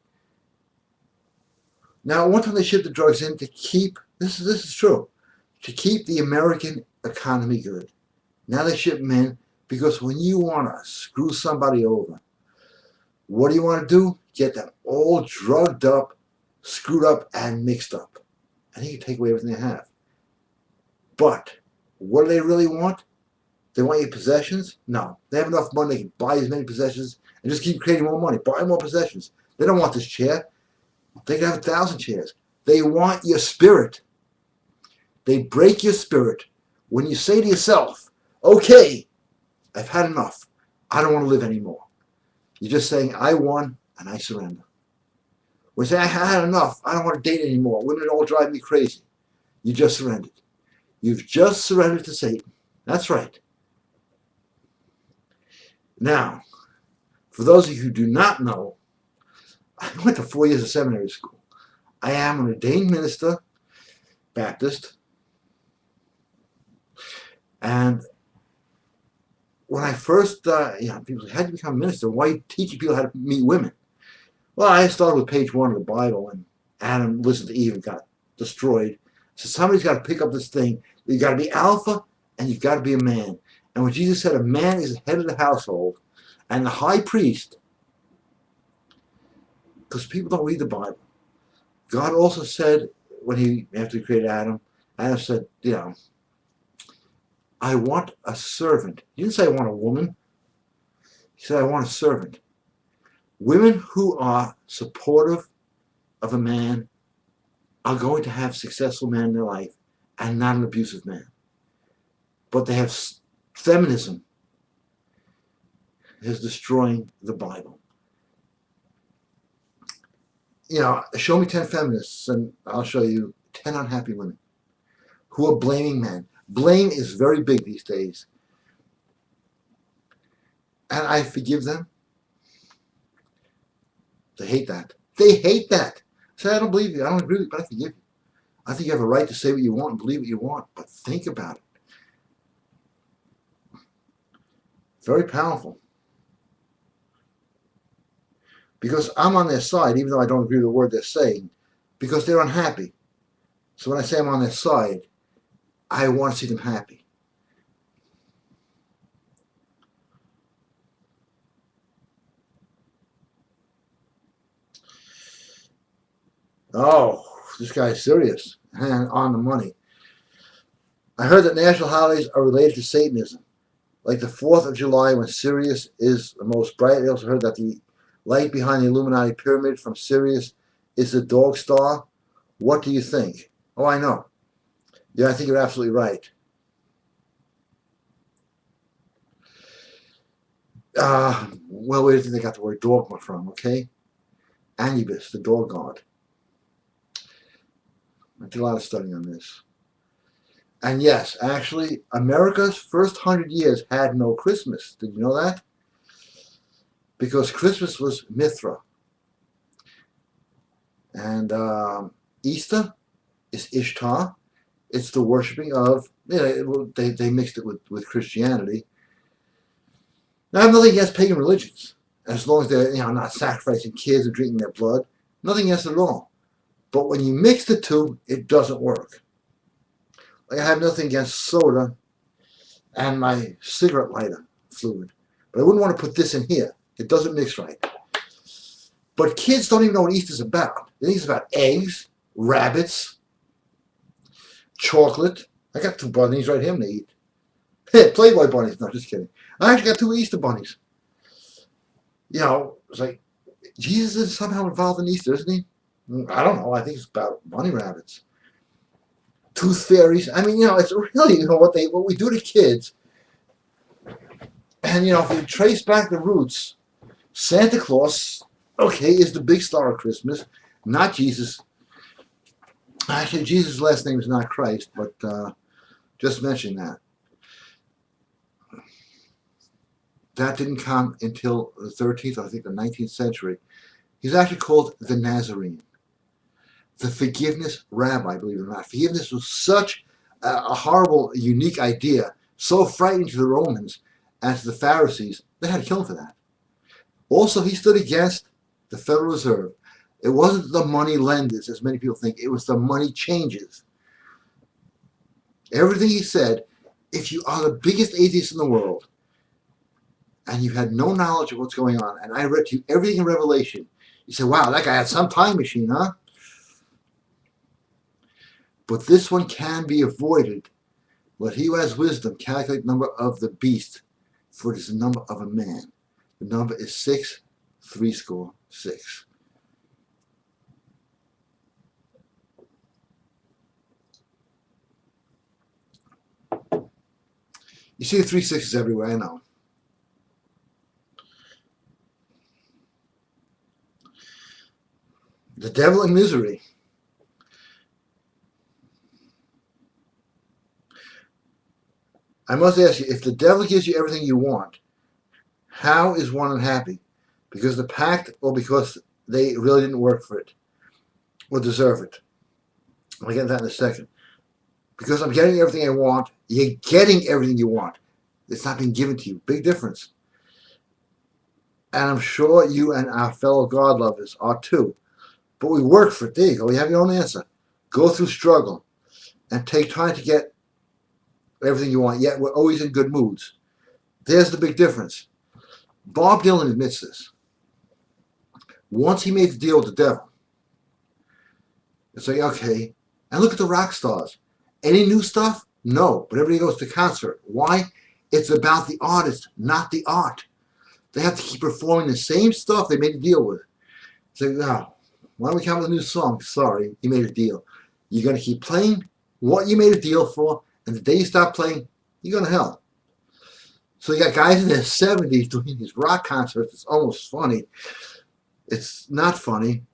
Now, one time they shipped the drugs in to keep, this is true, to keep the American economy good. Now they ship them in because when you want to screw somebody over, what do you want to do? Get them all drugged up, screwed up, and mixed up. And you can take away everything they have. But what do they really want? They want your possessions? No. They have enough money, they can buy as many possessions and just keep creating more money. Buy more possessions. They don't want this chair. They can have 1,000 chairs. They want your spirit. They break your spirit when you say to yourself, okay, I've had enough. I don't want to live anymore. You're just saying, I won and I surrender. When you say, I had enough. I don't want to date anymore. Women all drive me crazy. You just surrendered. You've just surrendered to Satan. That's right. Now, for those of you who do not know, I went to 4 years of seminary school. I am an ordained minister, Baptist, and when I first, people say, how do you become a minister? Why are you teaching people how to meet women? Well, I started with page 1 of the Bible, and Adam listened to Eve and got destroyed. So somebody's got to pick up this thing. You've got to be alpha, and you've got to be a man. And when Jesus said a man is the head of the household, and the high priest, because people don't read the Bible, God also said, after he created Adam said, I want a servant. He didn't say I want a woman. He said I want a servant. Women who are supportive of a man are going to have successful men in their life and not an abusive man. But they have feminism is destroying the Bible. Show me 10 feminists and I'll show you 10 unhappy women who are blaming men. Blame is very big these days. And I forgive them. They hate that. They hate that. Say, I don't believe you. I don't agree with you, but I forgive you. I think you have a right to say what you want and believe what you want, but think about it. Very powerful. Because I'm on their side, even though I don't agree with the word they're saying, because they're unhappy. So when I say I'm on their side, I want to see them happy. Oh, this guy's serious. And on the money. I heard that national holidays are related to Satanism. Like the 4th of July when Sirius is the most bright. I also heard that the light behind the Illuminati pyramid from Sirius is the dog star. What do you think? Oh, I know. Yeah, I think you're absolutely right. Well, where do you think they got the word dogma from, okay? Anubis, the dog god. I did a lot of studying on this. And yes, actually, America's first 100 years had no Christmas. Did you know that? Because Christmas was Mithra. And Easter is Ishtar. It's the worshiping of, they mixed it with Christianity. Now, I have nothing against pagan religions, as long as they're not sacrificing kids or drinking their blood. Nothing against it at all. But when you mix the two, it doesn't work. Like I have nothing against soda and my cigarette lighter fluid. But I wouldn't want to put this in here. It doesn't mix right. But kids don't even know what Easter's about. They think it's about eggs, rabbits, chocolate. I got 2 bunnies right here to eat. Playboy bunnies. No, just kidding. I actually got 2 Easter bunnies. It's like, Jesus is somehow involved in Easter, isn't he? I don't know. I think it's about bunny rabbits. Tooth fairies. I mean, it's really, what we do to kids. And, if you trace back the roots, Santa Claus, okay, is the big star of Christmas, not Jesus. Actually, Jesus' last name is not Christ, but just mention that. That didn't come until the 13th, I think the 19th century. He's actually called the Nazarene, the forgiveness rabbi, believe it or not. Forgiveness was such a horrible, unique idea, so frightening to the Romans and to the Pharisees, they had to kill him for that. Also, he stood against the Federal Reserve. It wasn't the money lenders, as many people think. It was the money changers. Everything he said, if you are the biggest atheist in the world, and you had no knowledge of what's going on, and I read to you everything in Revelation, you say, wow, that guy had some time machine, huh? But this one can be avoided. Let he who has wisdom calculate the number of the beast, for it is the number of a man. The number is 666. You see the 3 6s everywhere, I know. The devil in misery. I must ask you, if the devil gives you everything you want, how is one unhappy? Because the pact or because they really didn't work for it or deserve it? I'll get to that in a second. Because I'm getting everything I want, you're getting everything you want. It's not being given to you. Big difference. And I'm sure you and our fellow God lovers are too. But we work for it. There you go. You have your own answer. Go through struggle and take time to get everything you want, yet we're always in good moods. There's the big difference. Bob Dylan admits this. Once he made the deal with the devil, it's like, okay, and look at the rock stars. Any new stuff? No, but everybody goes to concert. Why? It's about the artist, not the art. They have to keep performing the same stuff they made a deal with. It's like, no, why don't we come up with a new song? Sorry, you made a deal. You're going to keep playing what you made a deal for, and the day you stop playing, you're going to hell. So you got guys in their 70s doing these rock concerts. It's almost funny. It's not funny.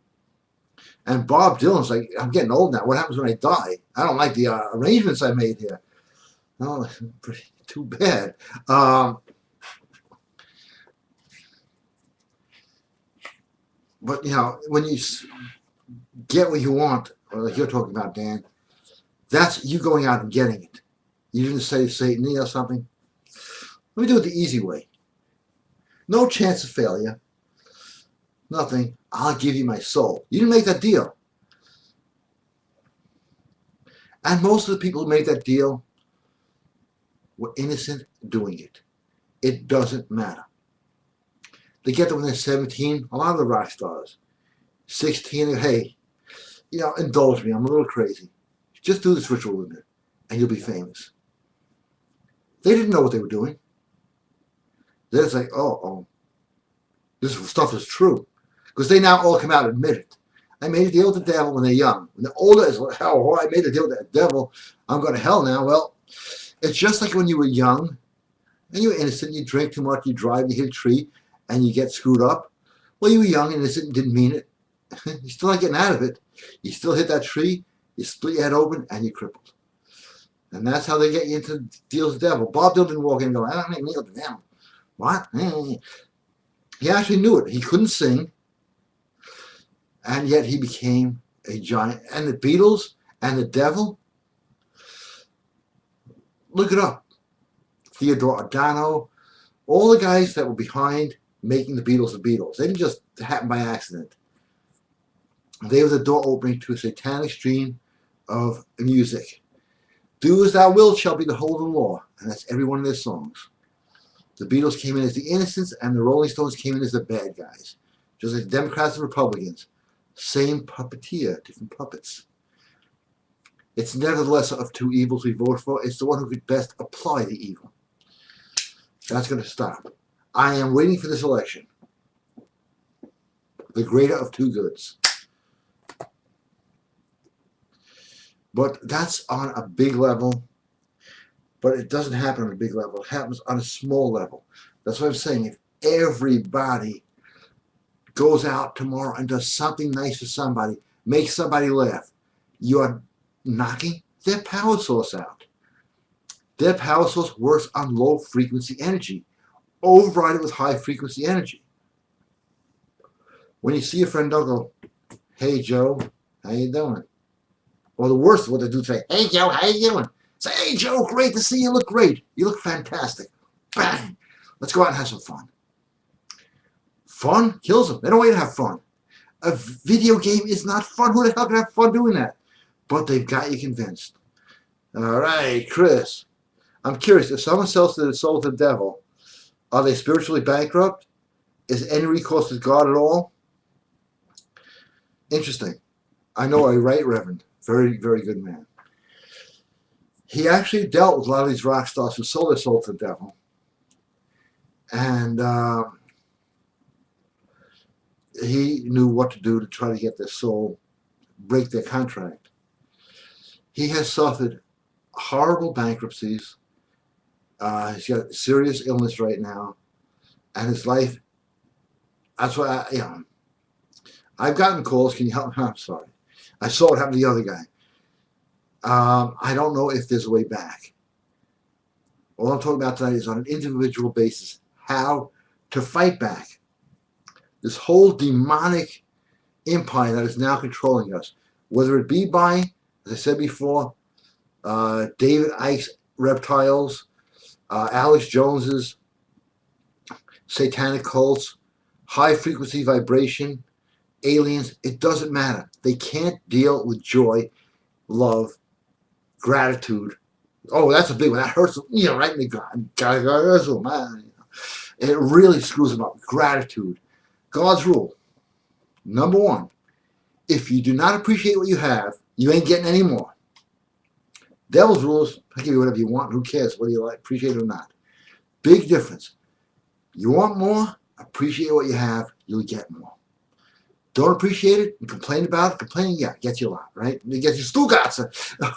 And Bob Dylan's like, I'm getting old now. What happens when I die? I don't like the arrangements I made here. No, pretty too bad. But, you know, when you get what you want, or like you're talking about, Dan, that's you going out and getting it. You didn't say Satan or something. Let me do it the easy way. No chance of failure. Nothing. I'll give you my soul. You didn't make that deal. And most of the people who made that deal were innocent doing it. It doesn't matter. They get there when they're 17. A lot of the rock stars. 16, hey, you know, indulge me. I'm a little crazy. Just do this ritual with me, and you'll be famous. They didn't know what they were doing. They're just like, oh, this stuff is true. Because they now all come out and admit it. I made a deal with the devil when they're young. When they're older, it's like, oh, I made a deal with the devil. I'm going to hell now. Well, it's just like when you were young and you were innocent. You drink too much, you drive, you hit a tree, and you get screwed up. Well, you were young and innocent and didn't mean it. You're still not getting out of it. You still hit that tree, you split your head open, and you're crippled. And that's how they get you into deals with the devil. Bob Dylan didn't walk in and go, I don't make a deal with the devil. What? He actually knew it. He couldn't sing. And yet he became a giant. And the Beatles and the devil, look it up. Theodore Adorno, all the guys that were behind making the Beatles the Beatles. They didn't just happen by accident. They were the door opening to a satanic stream of music. Do as thou wilt shall be the whole of the law. And that's every one of their songs. The Beatles came in as the innocents, and the Rolling Stones came in as the bad guys. Just like Democrats and Republicans. Same puppeteer, different puppets. It's never the lesser of two evils we vote for. It's the one who could best apply the evil. That's going to stop. I am waiting for this election. The greater of two goods. But that's on a big level. But it doesn't happen on a big level. It happens on a small level. That's what I'm saying. If everybody goes out tomorrow and does something nice for somebody, makes somebody laugh, you are knocking their power source out. Their power source works on low frequency energy. Override it with high frequency energy. When you see a friend, don't go, hey Joe, how you doing? Or the worst of what they do, say, hey Joe, how you doing? Say, hey Joe, great to see you. You look great. You look fantastic. Bang. Let's go out and have some fun. Fun kills them. They don't want you to have fun. A video game is not fun. Who the hell can have fun doing that? But they've got you convinced. All right, Chris. I'm curious. If someone sells their soul to the devil, are they spiritually bankrupt? Is any recourse to God at all? Interesting. I know a right reverend. Very, very good man. He actually dealt with a lot of these rock stars who sold their soul to the devil. And he knew what to do to try to get their soul, break their contract. He has suffered horrible bankruptcies. He's got serious illness right now. And his life, that's why, I've gotten calls. Can you help me? I'm sorry. I saw what happened to the other guy. I don't know if there's a way back. All I'm talking about tonight is on an individual basis, how to fight back. This whole demonic empire that is now controlling us, whether it be by, as I said before, David Icke's reptiles, Alex Jones's satanic cults, high frequency vibration, aliens, it doesn't matter. They can't deal with joy, love, gratitude. Oh, that's a big one. That hurts, right in the gut. It really screws them up. Gratitude. God's rule. Number one, if you do not appreciate what you have, you ain't getting any more. Devil's rules, I give you whatever you want. Who cares whether you like, appreciate it or not? Big difference. You want more? Appreciate what you have. You'll get more. Don't appreciate it and complain about it. Complaining, yeah, gets you a lot, right? It gets you Stugatz.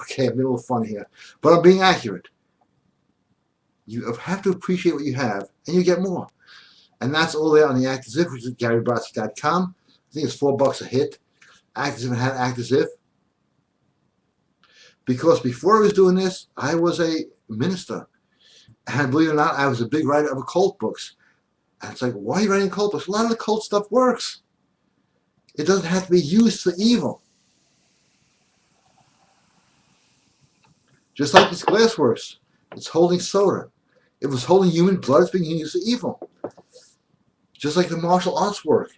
Okay, I'm being a little fun here, but I'm being accurate. You have to appreciate what you have, and you get more. And that's all there on the Act As If, which is GaryBrodsky.com. I think it's $4 a hit. Act As If and how to act as if. Because before I was doing this, I was a minister. And believe it or not, I was a big writer of occult books. And it's like, why are you writing occult books? A lot of the occult stuff works. It doesn't have to be used for evil. Just like this glass works. It's holding soda. If it was holding human blood, it's being used for evil. Just like the martial arts work.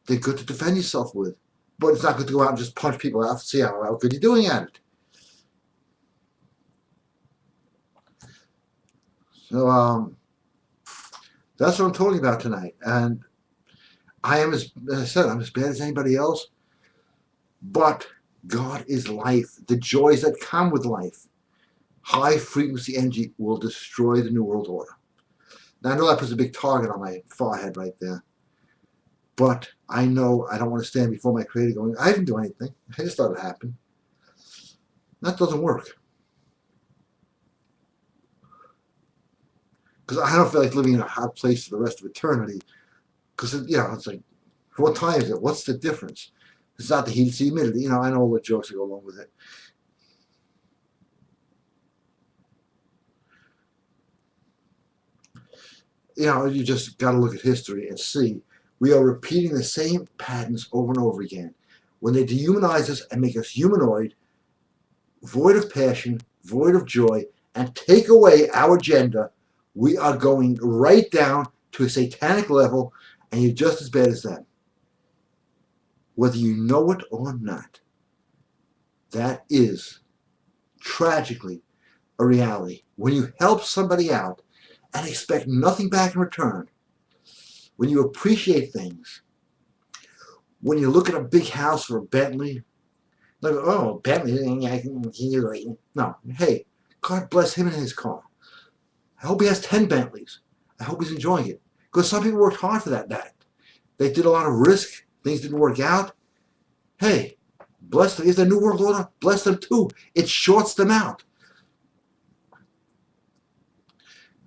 They're good to defend yourself with. But it's not good to go out and just punch people out and see how good you're doing at it. So, that's what I'm talking about tonight. And I am, as I said, I'm as bad as anybody else. But God is life. The joys that come with life. High frequency energy will destroy the New World Order. Now, I know that puts a big target on my forehead right there. But I know I don't want to stand before my Creator going, I didn't do anything. I just thought it happened. That doesn't work. Because I don't feel like living in a hot place for the rest of eternity. Because, it's like, what time is it? What's the difference? It's not the heat, it's the humidity. I know all the jokes that go along with it. You just got to look at history and see. We are repeating the same patterns over and over again. When they dehumanize us and make us humanoid, void of passion, void of joy, and take away our gender, we are going right down to a satanic level, and you're just as bad as them. Whether you know it or not, that is tragically a reality. When you help somebody out and expect nothing back in return, when you appreciate things, when you look at a big house or a Bentley, like, oh, Bentley, no, hey, God bless him and his car. I hope he has 10 Bentleys. I hope he's enjoying it. Because some people worked hard for that. They did a lot of risk. Things didn't work out. Hey, bless them. If the New World Order, bless them too. It shorts them out.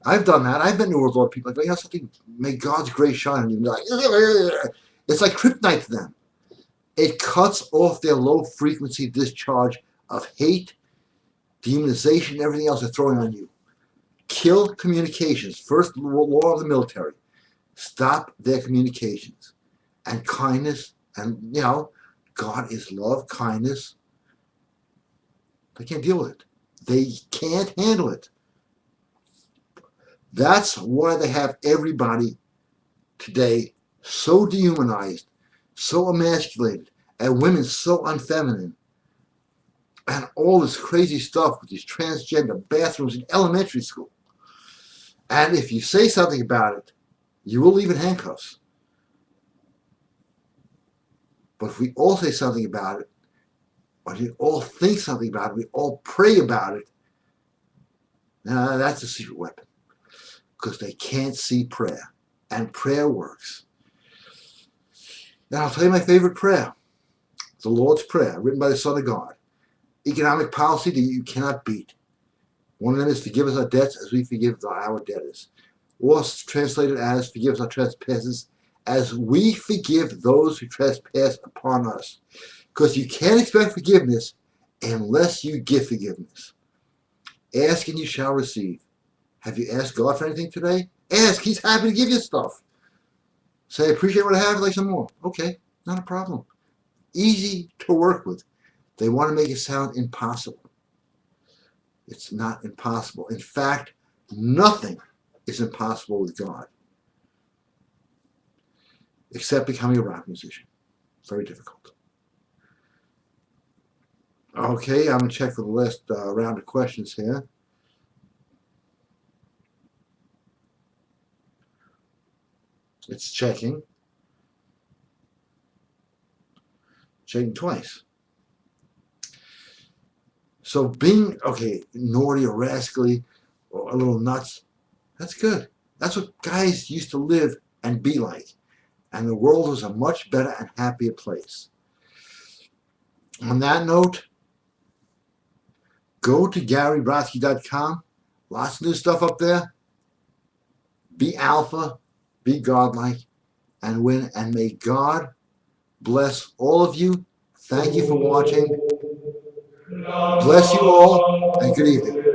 I've done that. I've been New World Order people. Like, something, may God's grace shine on you. Like, it's like kryptonite to them. It cuts off their low frequency discharge of hate, demonization, and everything else they're throwing on you. Kill communications. First law of the military. Stop their communications. And kindness, and God is love, kindness. They can't deal with it. They can't handle it. That's why they have everybody today so dehumanized, so emasculated, and women so unfeminine. And all this crazy stuff with these transgender bathrooms in elementary school. And if you say something about it, you will leave in handcuffs. But if we all say something about it, or we all think something about it, we all pray about it, that's a secret weapon. Because they can't see prayer. And prayer works. Now I'll tell you my favorite prayer. It's the Lord's Prayer, written by the Son of God. Economic policy that you cannot beat. One of them is forgive us our debts as we forgive our debtors. Or translated as forgive us our trespasses as we forgive those who trespass upon us. Because you can't expect forgiveness unless you give forgiveness. Ask and you shall receive. Have you asked God for anything today? Ask. He's happy to give you stuff. Say, I appreciate what I have, I'd like some more. Okay, not a problem. Easy to work with. They want to make it sound impossible. It's not impossible. In fact, nothing is impossible with God. Except becoming a rock musician. Very difficult. Okay, I'm going to check for the last round of questions here. It's checking. Checking twice. So being, okay, naughty or rascally or a little nuts, that's good. That's what guys used to live and be like. And the world was a much better and happier place. On that note, go to GaryBrodsky.com. Lots of new stuff up there. Be alpha, be godlike, and win. And may God bless all of you. Thank you for watching. Bless you all, and good evening.